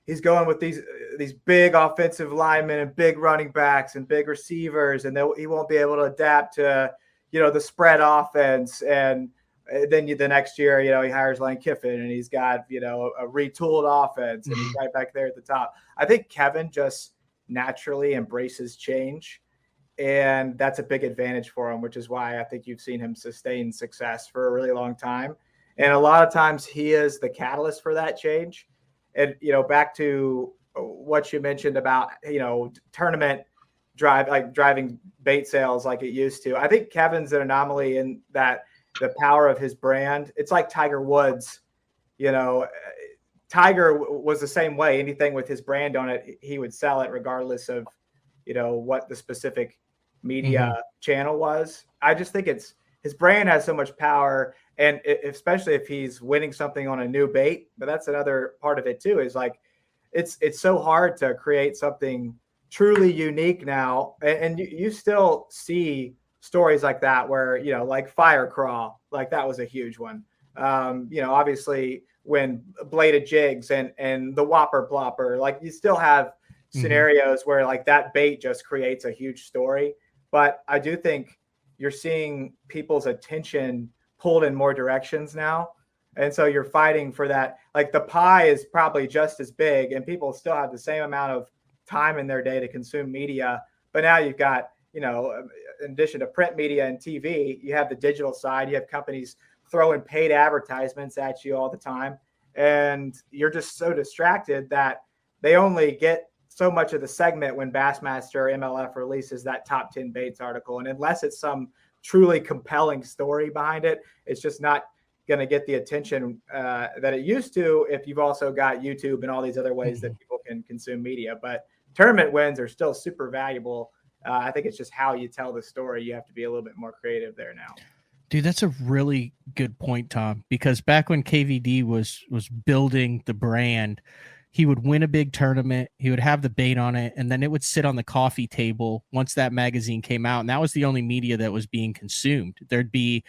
he's going with these big offensive linemen and big running backs and big receivers, and he won't be able to adapt to, the spread offense. And then the next year, he hires Lane Kiffin, and he's got, a retooled offense, and he's right back there at the top. I think Kevin just naturally embraces change, and that's a big advantage for him, which is why I think you've seen him sustain success for a really long time. And a lot of times he is the catalyst for that change. And, back to what you mentioned about, tournament driving bait sales like it used to. I think Kevin's an anomaly in that the power of his brand. It's like Tiger Woods. Tiger was the same way. Anything with his brand on it, he would sell it regardless of, what the specific media channel was. I just think his brand has so much power, and especially if he's winning something on a new bait. But that's another part of it too, is like, it's so hard to create something truly unique now. And you still see stories like that where, like Fire Crawl, like that was a huge one. Obviously when Bladed Jigs and the Whopper Plopper, like you still have scenarios where like that bait just creates a huge story. But I do think you're seeing people's attention pulled in more directions now. And so you're fighting for that. Like the pie is probably just as big, and people still have the same amount of time in their day to consume media. But now you've got, in addition to print media and TV, you have the digital side. You have companies throwing paid advertisements at you all the time. And you're just so distracted that they only get so much of the segment when Bassmaster MLF releases that top 10 baits article. And unless it's some truly compelling story behind it, it's just not going to get the attention that it used to if you've also got YouTube and all these other ways that people can consume media. But tournament wins are still super valuable. I think it's just how you tell the story. You have to be a little bit more creative there now.
Dude, that's a really good point, Tom, because back when KVD was building the brand, he would win a big tournament, he would have the bait on it, and then it would sit on the coffee table once that magazine came out, and that was the only media that was being consumed. There'd be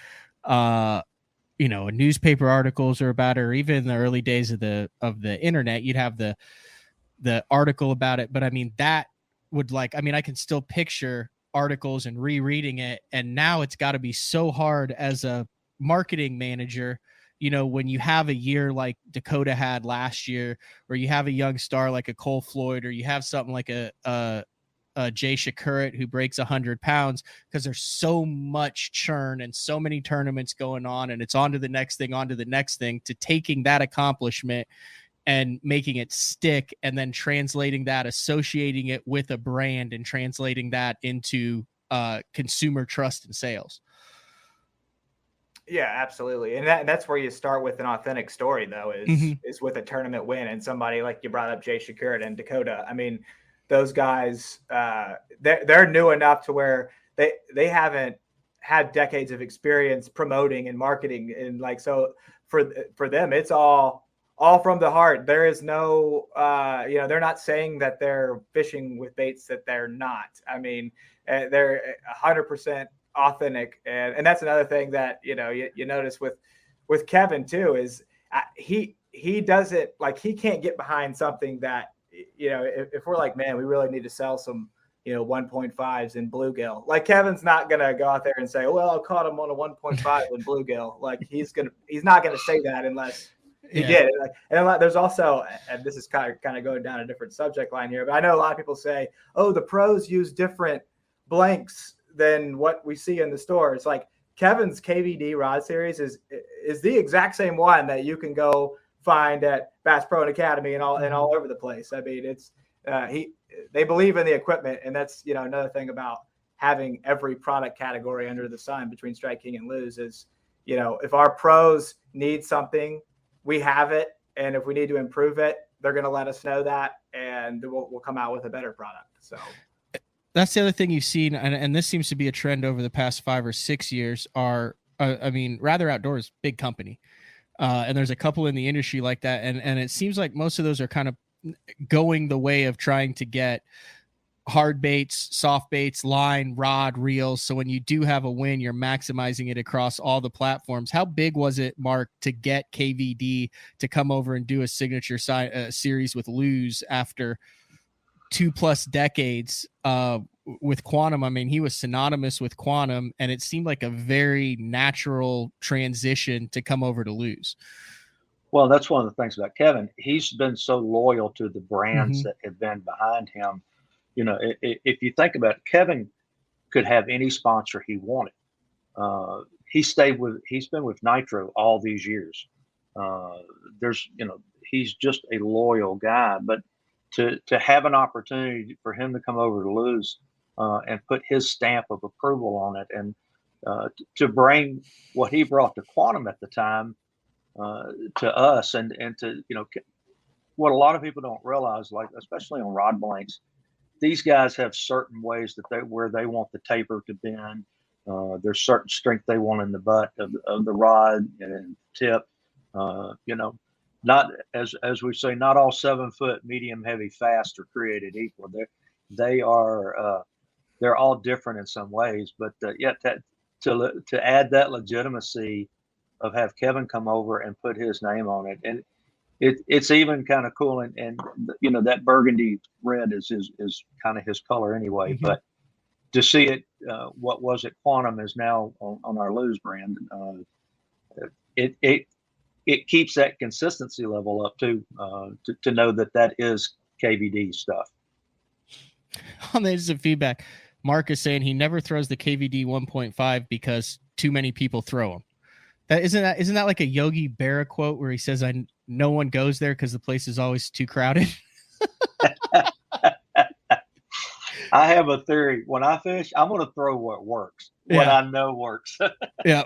newspaper articles or about it, or even in the early days of the internet, you'd have the article about it. But I mean, that would I can still picture articles and rereading it. And now it's got to be so hard as a marketing manager, when you have a year like Dakota had last year, or you have a young star like a Cole Floyd, or you have something like a Jay Shakurat who breaks 100 pounds, because there's so much churn and so many tournaments going on, and it's on to the next thing, to taking that accomplishment and making it stick, and then translating that, associating it with a brand, and translating that into consumer trust and sales.
Yeah, absolutely. And that's where you start with an authentic story, though, is with a tournament win. And somebody like you brought up, Jay Shakurat and Dakota. I mean, those guys, they're new enough to where they haven't had decades of experience promoting and marketing. And so for them, it's all from the heart. There is no, they're not saying that they're fishing with baits that they're not. I mean, they're 100% authentic. And that's another thing that, you notice with Kevin too, is he doesn't, he can't get behind something that, if we're like, man, we really need to sell some, 1.5s in bluegill. Kevin's not going to go out there and say, well, I caught him on a 1.5 in bluegill. He's not going to say that unless He did. And there's also, and this is kind of going down a different subject line here, but I know a lot of people say, oh, the pros use different blanks than what we see in the store. It's like Kevin's KVD rod series is the exact same one that you can go find at Bass Pro and Academy and all over the place. I mean, it's they believe in the equipment, and that's another thing about having every product category under the sun between Strike King and Lew's is, if our pros need something, we have it, and if we need to improve it, they're going to let us know that, and we'll come out with a better product. So
that's the other thing you've seen, and this seems to be a trend over the past 5 or 6 years. Rather Outdoors, big company, and there's a couple in the industry like that, and it seems like most of those are kind of going the way of trying to get hard baits, soft baits, line, rod, reels. So when you do have a win, you're maximizing it across all the platforms. How big was it, Mark, to get KVD to come over and do a signature series with Lew's after 2+ decades with Quantum? I mean, he was synonymous with Quantum, and it seemed like a very natural transition to come over to Lew's.
Well, that's one of the things about Kevin. He's been so loyal to the brands that have been behind him. If you think about it, Kevin could have any sponsor he wanted. He's been with Nitro all these years. He's just a loyal guy, but to have an opportunity for him to come over to Lew's and put his stamp of approval on it, and to bring what he brought to Quantum at the time to us, and to what a lot of people don't realize, like especially on rod blanks, these guys have certain ways where they want the taper to bend. There's certain strength they want in the butt of the rod and tip. Not as we say, not all 7-foot medium, heavy, fast are created equal. They're all different in some ways. But to add that legitimacy of have Kevin come over and put his name on it, and it's even kind of cool, and that burgundy red is kind of his color anyway. But to see it, what was it, Quantum is now on our Lew's brand. It keeps that consistency level up too, to know that is KVD stuff.
There's some feedback. Mark is saying he never throws the KVD 1.5 because too many people throw them. Isn't that like a Yogi Berra quote where he says, no one goes there because the place is always too crowded?
I have a theory. When I fish, I'm going to throw what works, what I know works.
Yeah.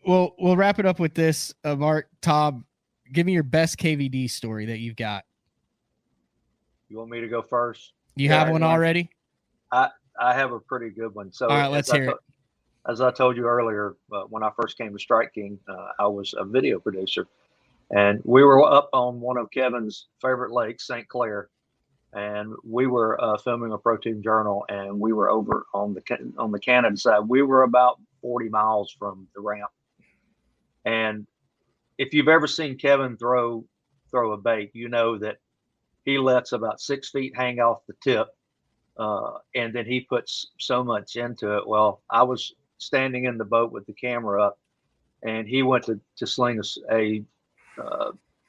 We'll wrap it up with this. Mark, Tom, give me your best KVD story that you've got.
You want me to go first?
You have one already?
I have a pretty good one. So
all right, let's hear it.
As I told you earlier, when I first came to Strike King, I was a video producer, and we were up on one of Kevin's favorite lakes, St. Clair, and we were filming a Pro Team Journal, and we were over on the Canada side. We were about 40 miles from the ramp, and if you've ever seen Kevin throw a bait, you know that he lets about 6 feet hang off the tip, and then he puts so much into it. Well, I was standing in the boat with the camera up, and he went to sling a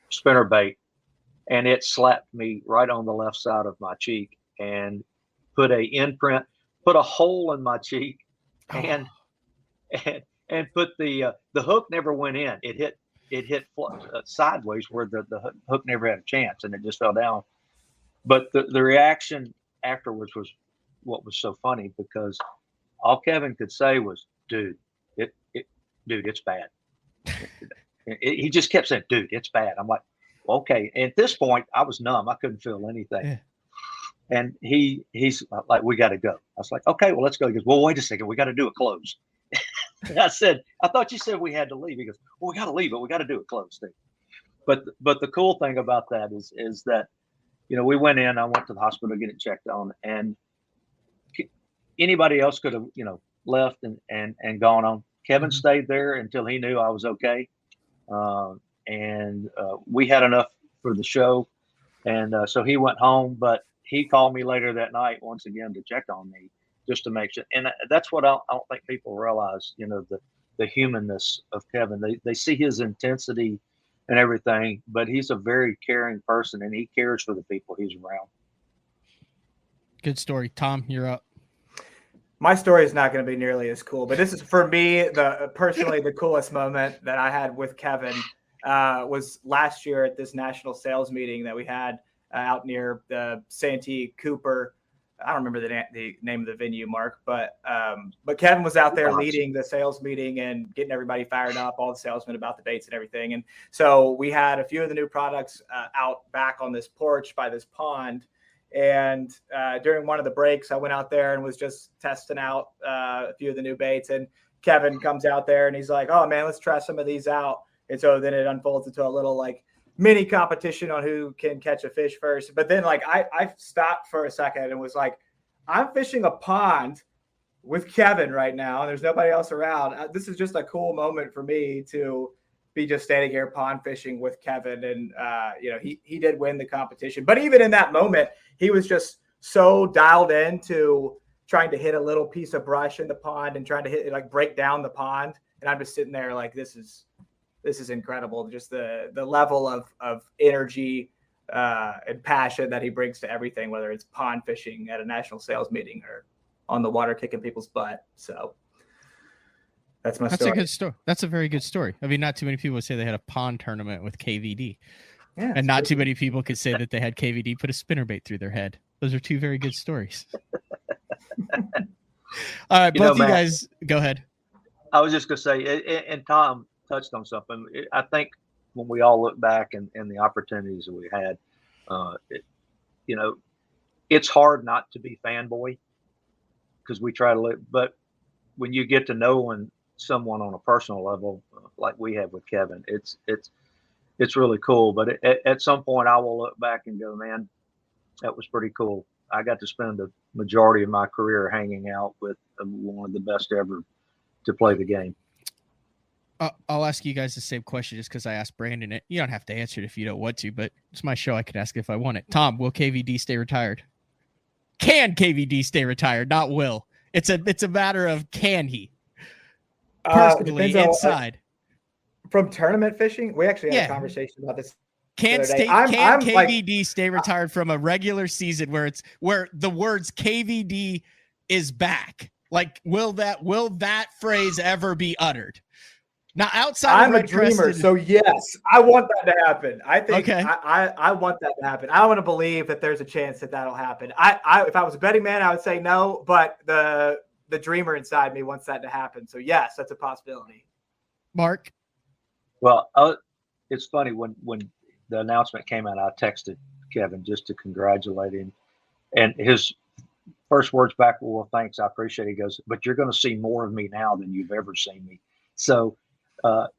spinner bait, and it slapped me right on the left side of my cheek and put a hole in my cheek, and put the hook never went in. It hit sideways where the hook never had a chance, and it just fell down. But the reaction afterwards was what was so funny, because all Kevin could say was, dude, it's bad. He just kept saying, dude, it's bad. I'm like, okay. And at this point, I was numb. I couldn't feel anything. Yeah. And he's like, we got to go. I was like, okay, well, let's go. He goes, well, wait a second. We got to do it closed. And I said, I thought you said we had to leave. He goes, well, we got to leave, but we got to do it closed. But the cool thing about that is that, we went in, I went to the hospital to get it checked on, and anybody else could have, left and gone on. Kevin stayed there until he knew I was okay. And we had enough for the show. And so he went home, but he called me later that night once again to check on me, just to make sure. And that's what I don't think people realize, the humanness of Kevin. They see his intensity and everything, but he's a very caring person, and he cares for the people he's around.
Good story. Tom, you're up.
My story is not going to be nearly as cool, but this is for me, personally the coolest moment that I had with Kevin was last year at this national sales meeting that we had out near the Santee Cooper. I don't remember the name of the venue, Mark, but Kevin was out there leading the sales meeting and getting everybody fired up, all the salesmen about the baits and everything. And so we had a few of the new products out back on this porch by this pond. And during one of the breaks, I went out there and was just testing out a few of the new baits. And Kevin comes out there and he's like, "Oh man, let's try some of these out." And so then it unfolds into a little like mini competition on who can catch a fish first. But then like I stopped for a second and was like, I'm fishing a pond with Kevin right now, and there's nobody else around. This is just a cool moment for me to be just standing here pond fishing with Kevin. And he did win the competition, but even in that moment, he was just so dialed in to trying to hit a little piece of brush in the pond and trying to break down the pond. And I'm just sitting there like, this is incredible. Just the level of energy and passion that he brings to everything, whether it's pond fishing at a national sales meeting or on the water kicking people's butt. So that's my story.
That's a good story. That's a very good story. I mean, not too many people would say they had a pond tournament with KVD.
Yeah,
and not too many people could say that they had KVD put a spinnerbait through their head. Those are two very good stories. All right, both of you guys, go ahead.
I was just going to say, and Tom touched on something. I think when we all look back and the opportunities that we had, it's hard not to be fanboy because we try to live. But when you get to knowing someone on a personal level, like we have with Kevin, it's really cool. But at some point, I will look back and go, man, that was pretty cool. I got to spend the majority of my career hanging out with one of the best ever to play the game.
I'll ask you guys the same question just because I asked Brandon it. You don't have to answer it if you don't want to, but it's my show. I could ask if I want it. Tom, will KVD stay retired? Can KVD stay retired? Not will. It's a matter of can he? Personally, inside.
From tournament fishing, we actually had a conversation about this.
Can KVD stay retired from a regular season where the words KVD is back? Like, will that phrase ever be uttered? Now, outside
I'm a dreamer, so yes, I want that to happen. I think I want that to happen. I want to believe that there's a chance that that'll happen. If I was a betting man, I would say no, but the dreamer inside me wants that to happen. So yes, that's a possibility.
Mark?
Well, it's funny when the announcement came out, I texted Kevin just to congratulate him, and his first words back were, "Well, thanks, I appreciate it." He goes, "But you're going to see more of me now than you've ever seen me." So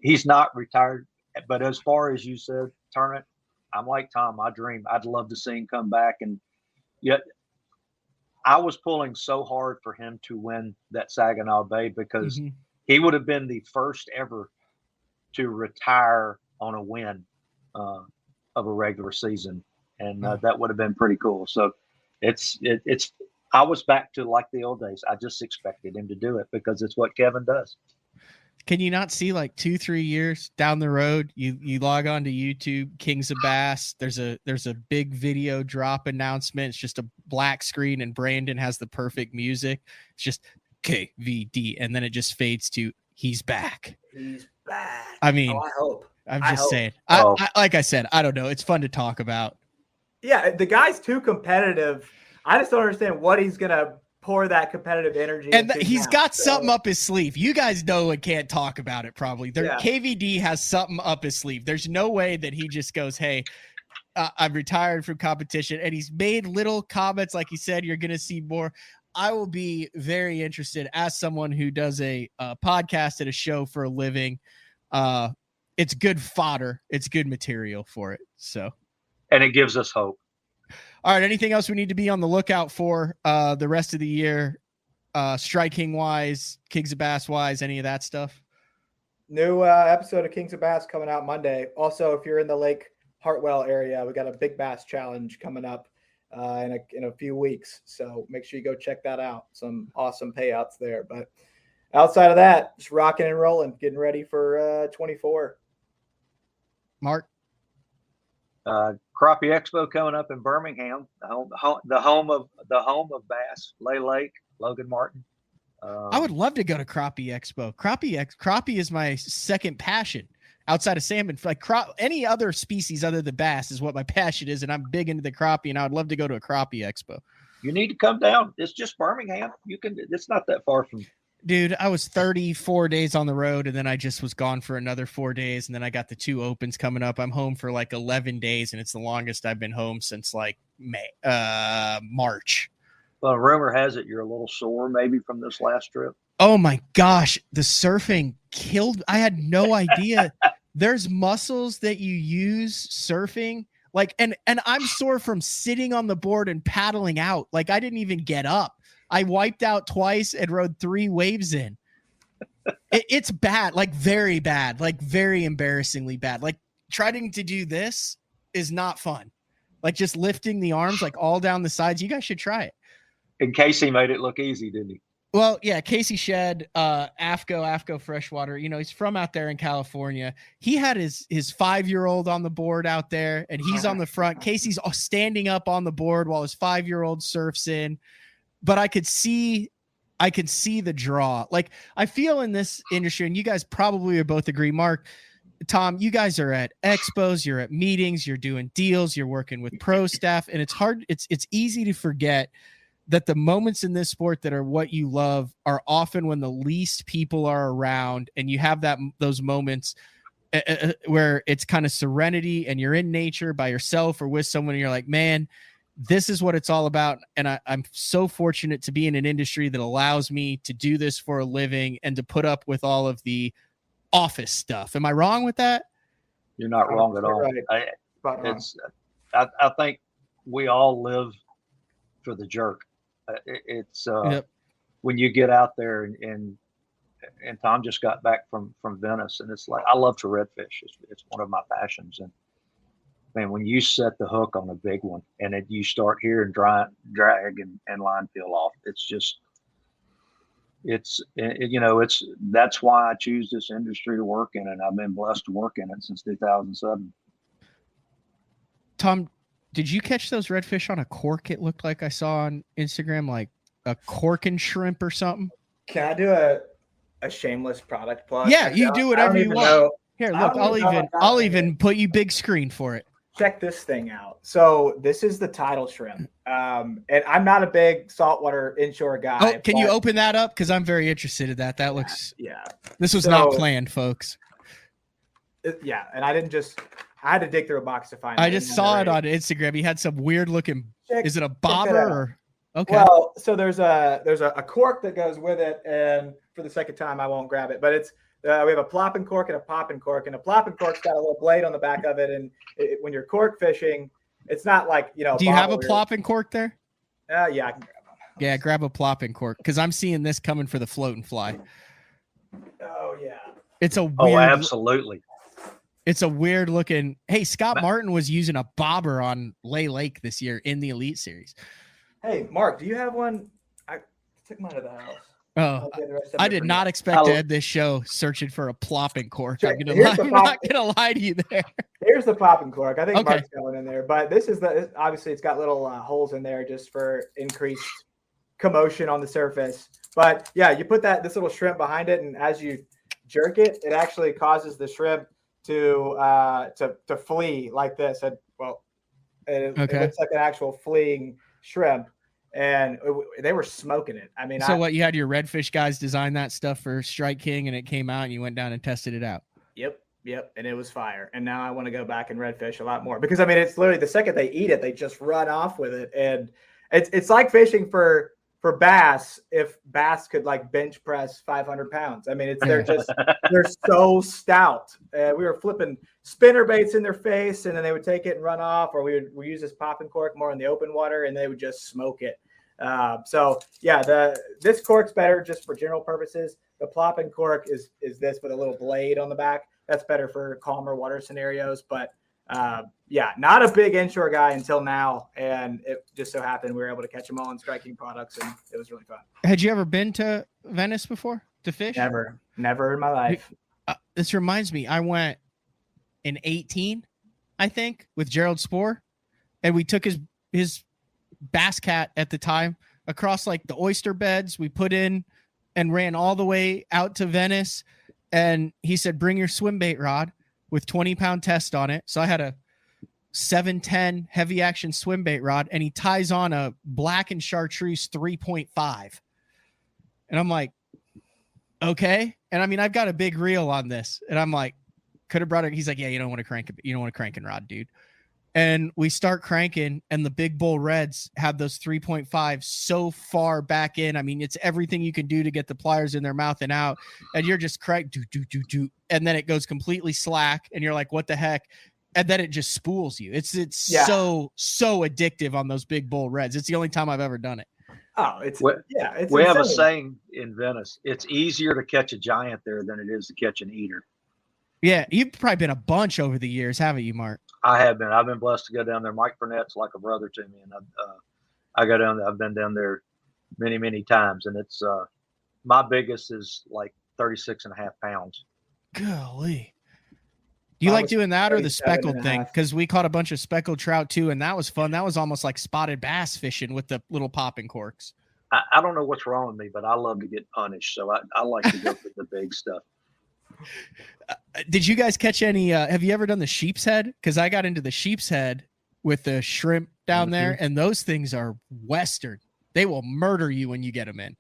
he's not retired, but as far as you said, tournament, I'm like Tom. I dream. I'd love to see him come back, and yet I was pulling so hard for him to win that Saginaw Bay because he would have been the first ever to retire on a win of a regular season, and that would have been pretty cool. So it's I was back to like the old days. I just expected him to do it because it's what Kevin does.
Can you not see like 2-3 years down the road, you log on to YouTube, Kings of Bass, there's a big video drop announcement. It's just a black screen and Brandon has the perfect music. It's just KVD, and then it just fades to he's back.
He's back.
I mean,
I hope.
I'm just saying. Like I said, I don't know. It's fun to talk about.
Yeah, the guy's too competitive. I just don't understand what he's gonna pour that competitive energy.
And he's got something up his sleeve. You guys know and can't talk about it probably. KVD has something up his sleeve. There's no way that he just goes, "Hey, I'm retired from competition." And he's made little comments like he said, "You're going to see more." I will be very interested as someone who does a podcast and a show for a living. It's good fodder. It's good material for it. So,
and it gives us hope.
All right. Anything else we need to be on the lookout for the rest of the year? Strike King wise, Kings of Bass wise, any of that stuff?
New episode of Kings of Bass coming out Monday. Also, if you're in the Lake Hartwell area, we got a big bass challenge coming up in a few weeks. So make sure you go check that out. Some awesome payouts there. But outside of that, just rocking and rolling, getting ready for 24.
Mark?
Crappie Expo coming up in Birmingham, the home of bass, Lay Lake, Logan Martin.
I would love to go to Crappie Expo. Crappie is my second passion outside of salmon. Like any other species other than bass is what my passion is, and I'm big into the crappie, and I would love to go to a Crappie Expo.
You need to come down. It's just Birmingham. It's not that far from.
Dude, I was 34 days on the road, and then I just was gone for another 4 days, and then I got the 2 opens coming up. I'm home for like 11 days, and it's the longest I've been home since like March.
Well, rumor has it you're a little sore maybe from this last trip.
Oh my gosh, the surfing killed. I had no idea. There's muscles that you use surfing, like, and I'm sore from sitting on the board and paddling out. Like I didn't even get up. I wiped out twice and rode 3 waves in. It's bad, like very bad, like very embarrassingly bad. Like trying to do this is not fun. Like just lifting the arms like all down the sides. You guys should try it.
And Casey made it look easy, didn't he?
Well, yeah, Casey Shed, AFCO Freshwater. You know, he's from out there in California. He had his 5-year-old on the board out there, and he's on the front. Casey's standing up on the board while his 5-year-old surfs in. But I could see the draw. Like I feel in this industry, and you guys probably both agree, Mark, Tom, you guys are at expos, you're at meetings, you're doing deals, you're working with pro staff, and it's hard. It's easy to forget that the moments in this sport that are what you love are often when the least people are around, and you have those moments where it's kind of serenity and you're in nature by yourself or with someone, and you're like, man, this is what it's all about. And I'm so fortunate to be in an industry that allows me to do this for a living and to put up with all of the office stuff. Am I wrong with that?
You're not wrong at all.
Right.
I think we all live for the jerk. When you get out there and Tom just got back from Venice, and it's like, I love to redfish. It's one of my passions. And man, when you set the hook on a big one and then you start hearing drag and line peel off, that's why I choose this industry to work in, and I've been blessed to work in it since 2007.
Tom, did you catch those redfish on a cork? It looked like I saw on Instagram, like a cork and shrimp or something.
Can I do a shameless product plug?
Yeah, you do whatever you want. Here, look, I'll even put you big screen for it.
Check this thing out. So this is the tidal shrimp. And I'm not a big saltwater inshore guy.
Oh, can you open that up? Because I'm very interested in that. That looks.
Yeah.
This was not planned, folks.
Yeah, and I had to dig through a box to find it.
I just saw it on Instagram. He had some weird looking. Is it a bobber or? Okay.
Well, so there's a cork that goes with it, and for the second time, I won't grab it, but it's. We have a plopping cork and a popping cork, and a plopping cork's got a little blade on the back of it. And when you're cork fishing, it's not like, Do
you have a plopping cork there?
Yeah, I can grab one.
Yeah, grab a plopping cork, because I'm seeing this coming for the float and fly.
Oh yeah.
It's a weird.
Oh, absolutely.
It's a weird looking. Hey, Scott Martin was using a bobber on Lay Lake this year in the Elite Series.
Hey, Mark, do you have one? I took mine to the house.
Oh, I did not expect to end this show searching for a plopping cork. I'm not gonna lie to you there.
Here's the popping cork. I think Mark's got one in there, but this is obviously it's got little holes in there just for increased commotion on the surface. But yeah, you put this little shrimp behind it, and as you jerk it, it actually causes the shrimp to flee like this. And it looks like an actual fleeing shrimp. And they were smoking it. I mean,
so you had your redfish guys design that stuff for Strike King, and it came out, and you went down and tested it out.
Yep, and it was fire. And now I want to go back and redfish a lot more, because I mean, it's literally the second they eat it, they just run off with it, and it's like fishing for bass. If bass could like bench press 500 pounds, I mean, they're so stout. We were flipping spinner baits in their face, and then they would take it and run off, or we use this popping cork more in the open water, and they would just smoke it. So yeah, this cork's better just for general purposes. The plopping cork is this with a little blade on the back. That's better for calmer water scenarios. But yeah, not a big inshore guy until now, and it just so happened we were able to catch them all in Strike King products, and it was really fun.
Had you ever been to Venice before to fish?
Never in my life.
This reminds me, I went in 18, I think, with Gerald Spohr. And we took his bass cat at the time across like the oyster beds. We put in and ran all the way out to Venice. And he said, bring your swim bait rod with 20-pound test on it. So I had a 710 heavy action swim bait rod, and he ties on a Black and Chartreuse 3.5. And I'm like, okay. And I mean, I've got a big reel on this, and I'm like, could have brought it. He's like, yeah, you don't want to crank it. You don't want to cranking rod, dude. And we start cranking, and the big bull reds have those 3.5 so far back in. I mean, it's everything you can do to get the pliers in their mouth and out. And you're just crank, do. And then it goes completely slack. And you're like, what the heck? And then it just spools you. It's so addictive on those big bull reds. It's the only time I've ever done it.
Oh, it's
we have a saying in Venice. It's easier to catch a giant there than it is to catch an eater.
Yeah, you've probably been a bunch over the years, haven't you, Mark?
I have been. I've been blessed to go down there. Mike Burnett's like a brother to me, and I go down there. I've been down there many, many times, and it's my biggest is like 36.5 pounds.
Golly. Do you like doing that or the speckled thing? Because we caught a bunch of speckled trout too, and that was fun. That was almost like spotted bass fishing with the little popping corks.
I don't know what's wrong with me, but I love to get punished, so I like to go for the big stuff.
Did you guys catch any? Have you ever done the sheep's head? Because I got into the sheep's head with the shrimp down there, and those things are Western. They will murder you when you get them in.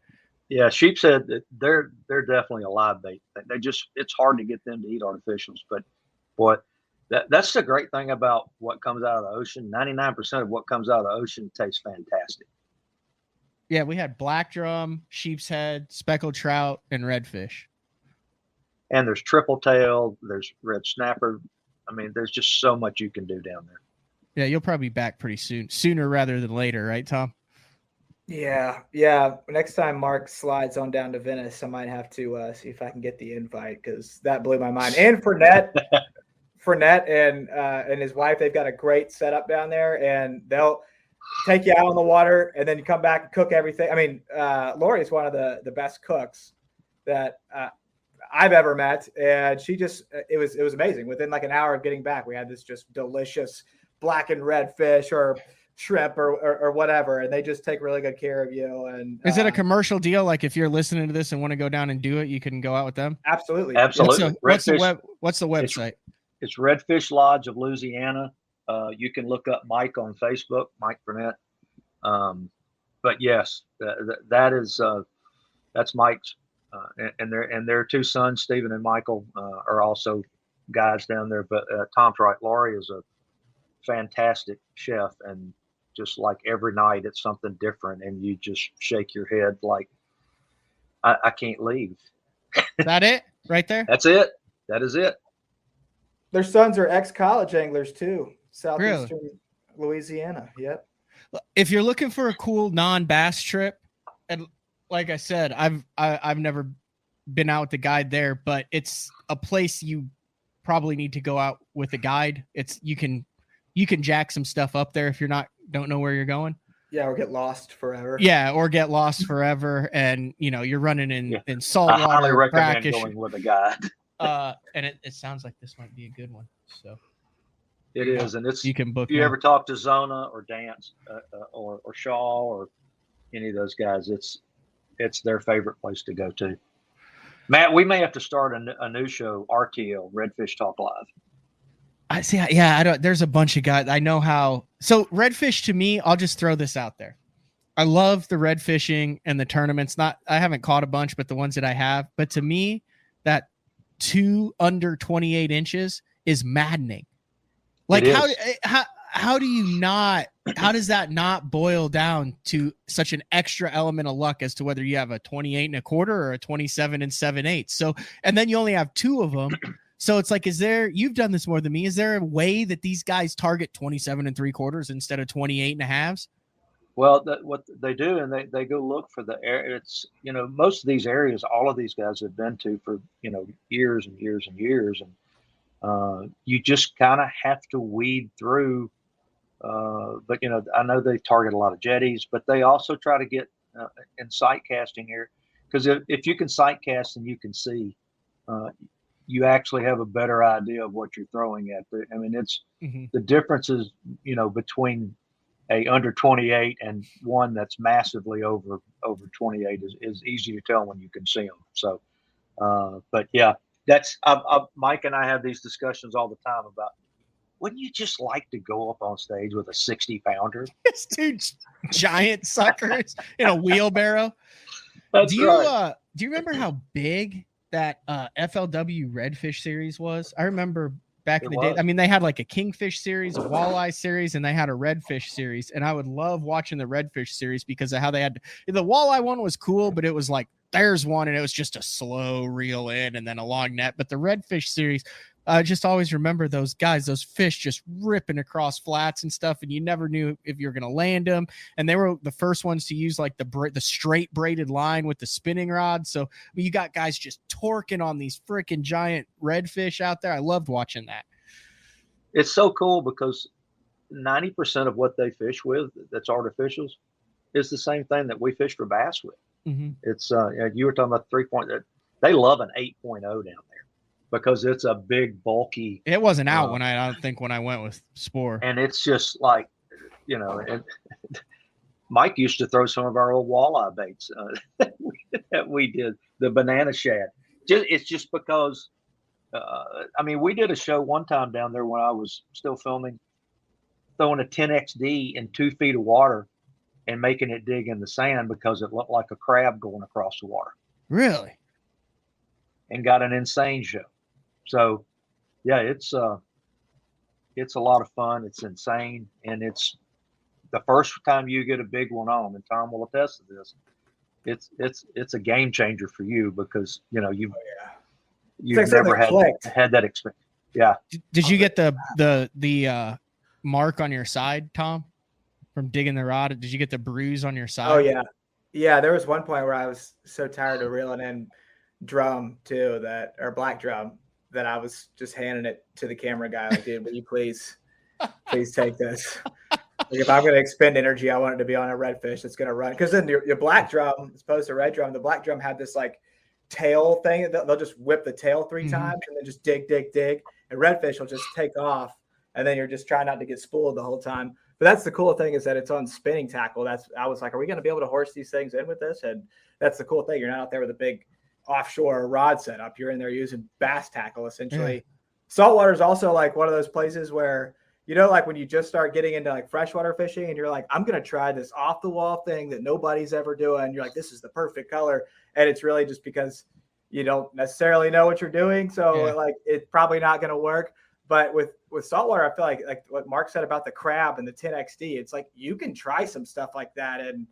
Yeah, sheep's head. They're definitely a live bait. It's hard to get them to eat artificials, but boy, that's the great thing about what comes out of the ocean. 99% of what comes out of the ocean tastes fantastic.
Yeah, we had black drum, sheep's head, speckled trout, and redfish.
And there's triple tail, there's red snapper. I mean, there's just so much you can do down there.
Yeah, you'll probably be back pretty soon, sooner rather than later, right, Tom?
Yeah. Next time Mark slides on down to Venice, I might have to see if I can get the invite, because that blew my mind. And Fournette and his wife, they've got a great setup down there, and they'll take you out on the water, and then you come back and cook everything. I mean, Lori is one of the best cooks that I've ever met, and she just it was amazing. Within like an hour of getting back, we had this just delicious black and red fish or shrimp or whatever, and they just take really good care of you. And
is it a commercial deal? Like if you're listening to this and want to go down and do it, you can go out with them?
Absolutely.
What's the website?
It's Redfish Lodge of Louisiana. You can look up Mike on Facebook, Mike Burnett. But yes, that's Mike's. And their two sons, Stephen and Michael, are also guys down there. But Tom's right. Laurie is a fantastic chef, and just like every night, it's something different, and you just shake your head like, I can't leave.
Is that it right there?
That's it. That is it.
Their sons are ex-college anglers too, southeastern Louisiana. Yep.
If you're looking for a cool non-bass trip, and like I said, I've never been out with the guide there, but it's a place you probably need to go out with a guide. You can jack some stuff up there if don't know where you're going.
Yeah, or get lost forever.
Yeah, or get lost forever, and you're running in salt water.
I highly recommend
brackish.
going with a guide.
And it sounds like this might be a good one. So
it is, and it's
you can book.
If you ever talk to Zona or Dance or Shaw or any of those guys, it's their favorite place to go to. Matt, we may have to start a new show, RTL, Redfish Talk Live.
I see. Yeah, I don't. There's a bunch of guys. I know how. So redfish to me, I'll just throw this out there. I love the red fishing and the tournaments. I haven't caught a bunch, but the ones that I have. But to me, that 2 under 28 inches is maddening. Like how do you not? How does that not boil down to such an extra element of luck as to whether you have a 28 1/4 or a 27 7/8? So, and then you only have 2 of them. So it's like, you've done this more than me. Is there a way that these guys target 27 3/4 instead of 28 1/2?
Well, what they do, and they go look for the area. It's, most of these areas, all of these guys have been to for, years and years and years. And you just kind of have to weed through. But, I know they target a lot of jetties, but they also try to get in sight casting here. Because if you can sight cast and you can see, you actually have a better idea of what you're throwing at. I mean, it's the differences, between a under 28 and one that's massively over 28 is easy to tell when you can see them. So, but yeah, that's Mike and I have these discussions all the time about, wouldn't you just like to go up on stage with a 60-pounder?
It's two giant suckers in a wheelbarrow.
That's
do you
right.
Do you remember how big that FLW Redfish series was? I remember back in the day. I mean, they had like a kingfish series, a walleye series, and they had a redfish series. And I would love watching the redfish series because of how they had the walleye one was cool, but it was like there's one and it was just a slow reel in and then a long net. But the redfish series, I just always remember those guys, those fish just ripping across flats and stuff, and you never knew if you were going to land them. And they were the first ones to use like the straight braided line with the spinning rod. So you got guys just torquing on these freaking giant redfish out there. I loved watching that.
It's so cool because 90% of what they fish with that's artificials is the same thing that we fish for bass with. It's you were talking about 3-point. They love an 8.0 down there, because it's a big, bulky.
It wasn't out when I don't think when I went with Spore.
And it's just like, and Mike used to throw some of our old walleye baits that we did, the banana shad. It's just because, we did a show one time down there when I was still filming, throwing a 10XD in 2 feet of water and making it dig in the sand because it looked like a crab going across the water.
Really?
And got an insane show. So, yeah, it's a lot of fun. It's insane, and it's the first time you get a big one on. And Tom will attest to this. It's a game changer for you because you've never had that experience. Yeah.
Did you get the mark on your side, Tom, from digging the rod? Did you get the bruise on your side?
Oh yeah. There was one point where I was so tired of reeling in drum too, black drum, that I was just handing it to the camera guy like, dude, will you please take this? Like, if I'm going to expend energy, I want it to be on a redfish that's going to run. Because then your black drum, as opposed to red drum, the black drum had this like tail thing. They'll just whip the tail 3 times and then just dig. And redfish will just take off, and then you're just trying not to get spooled the whole time. But that's the cool thing, is that it's on spinning tackle. I was like, are we going to be able to horse these things in with this? And that's the cool thing. You're not out there with a big offshore rod setup. You're in there using bass tackle essentially. Yeah. Saltwater is also like one of those places where, like when you just start getting into like freshwater fishing and you're like, I'm going to try this off the wall thing that nobody's ever doing. You're like, this is the perfect color. And it's really just because you don't necessarily know what you're doing. So like, it's probably not going to work. But with saltwater, I feel like what Mark said about the crab and the 10XD, it's like, you can try some stuff like that and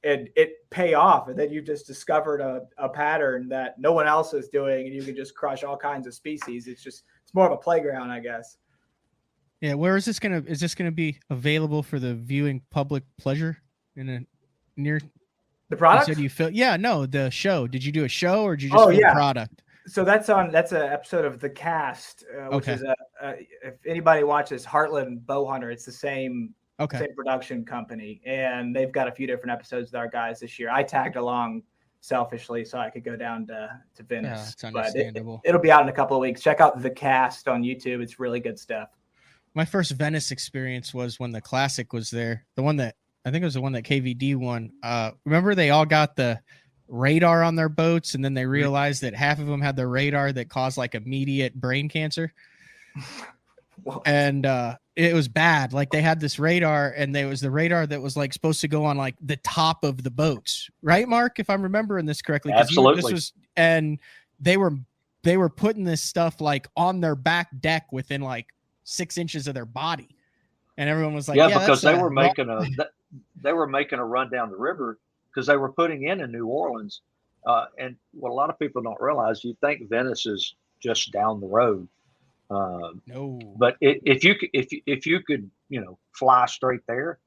it pay off, and then you've just discovered a pattern that no one else is doing, and you can just crush all kinds of species. It's more of a playground, I guess.
Yeah, where is this gonna be available for the viewing public pleasure in a near?
The product?
You said the show. Did you do a show or did you just film the product?
So that's an episode of The Cast, which is if anybody watches Heartland Bowhunter, it's the same production company, and they've got a few different episodes with our guys this year. I tagged along selfishly so I could go down to Venice.
Yeah, that's understandable.
It'll be out in a couple of weeks. Check out The Cast on YouTube. It's really good stuff.
My first Venice experience was when the Classic was there. The one that I think it was the one that KVD won. Remember they all got the radar on their boats, and then they realized that half of them had the radar that caused like immediate brain cancer. And it was bad. Like they had this radar, and there was the radar that was like supposed to go on like the top of the boats, right, Mark? If I'm remembering this correctly,
absolutely.
And they were putting this stuff like on their back deck within like 6 inches of their body, and everyone was like,
because they were making a run down the river because they were putting in New Orleans, and what a lot of people don't realize, you think Venice is just down the road.
No,
but if you could fly straight there,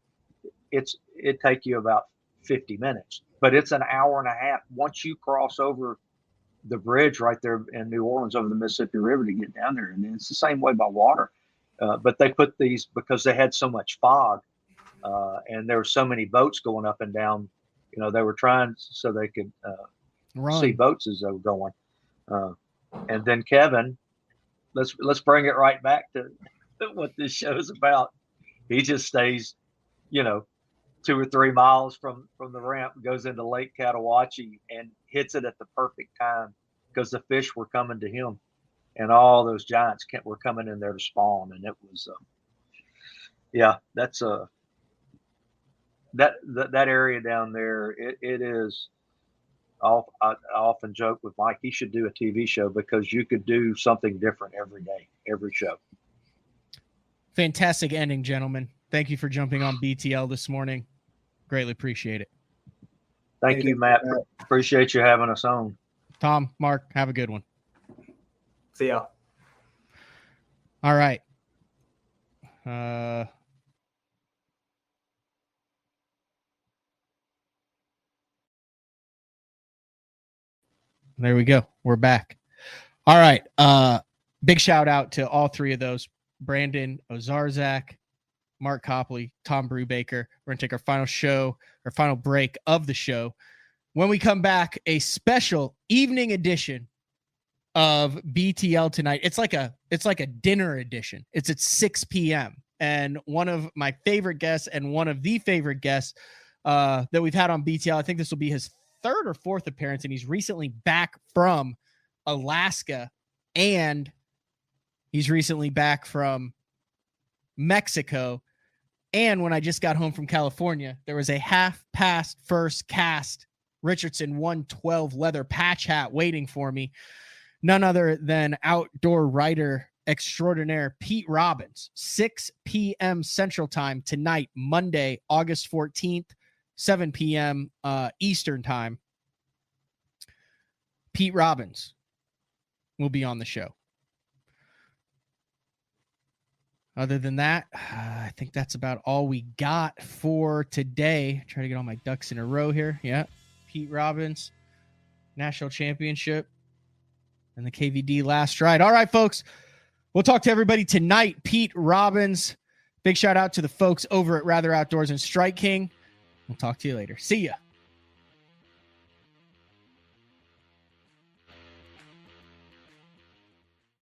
it'd take you about 50 minutes, but it's an hour and a half once you cross over the bridge right there in New Orleans over the Mississippi River to get down there. And it's the same way by water, but they put these because they had so much fog, and there were so many boats going up and down. They were trying so they could see boats as they were going. And then Kevin, let's bring it right back to what this show is about. He just stays, 2 or 3 miles from the ramp, goes into Lake Catawatchie and hits it at the perfect time because the fish were coming to him, and all those giants were coming in there to spawn. And it was, that's that area down there. It is. I often joke with Mike, he should do a TV show because you could do something different every day, every show.
Fantastic ending, gentlemen. Thank you for jumping on BTL this morning. Greatly appreciate it.
Thank you, Matt. Appreciate you having us on.
Tom, Mark, have a good one.
See ya.
All right. There we go. We're back. All right. Big shout out to all three of those. Brandon Owczarzak, Mark Copley, Tom Brewbaker. We're going to take our final break of the show. When we come back, a special evening edition of BTL tonight. It's like a dinner edition. It's at 6 p.m. And one of my favorite guests and one of the favorite guests that we've had on BTL, I think this will be his third or fourth appearance, and he's recently back from Alaska, and he's recently back from Mexico. And when I just got home from California, there was a half past first cast Richardson 112 leather patch hat waiting for me. None other than outdoor writer extraordinaire Pete Robbins, 6 p.m. Central Time tonight, Monday, August 14th, 7 p.m. Eastern Time. Pete Robbins will be on the show. Other than that, I think that's about all we got for today. Try to get all my ducks in a row here. Yeah. Pete Robbins, National Championship, and the KVD last ride. All right, folks. We'll talk to everybody tonight. Pete Robbins. Big shout out to the folks over at Rather Outdoors and Strike King. We'll talk to you later. See ya.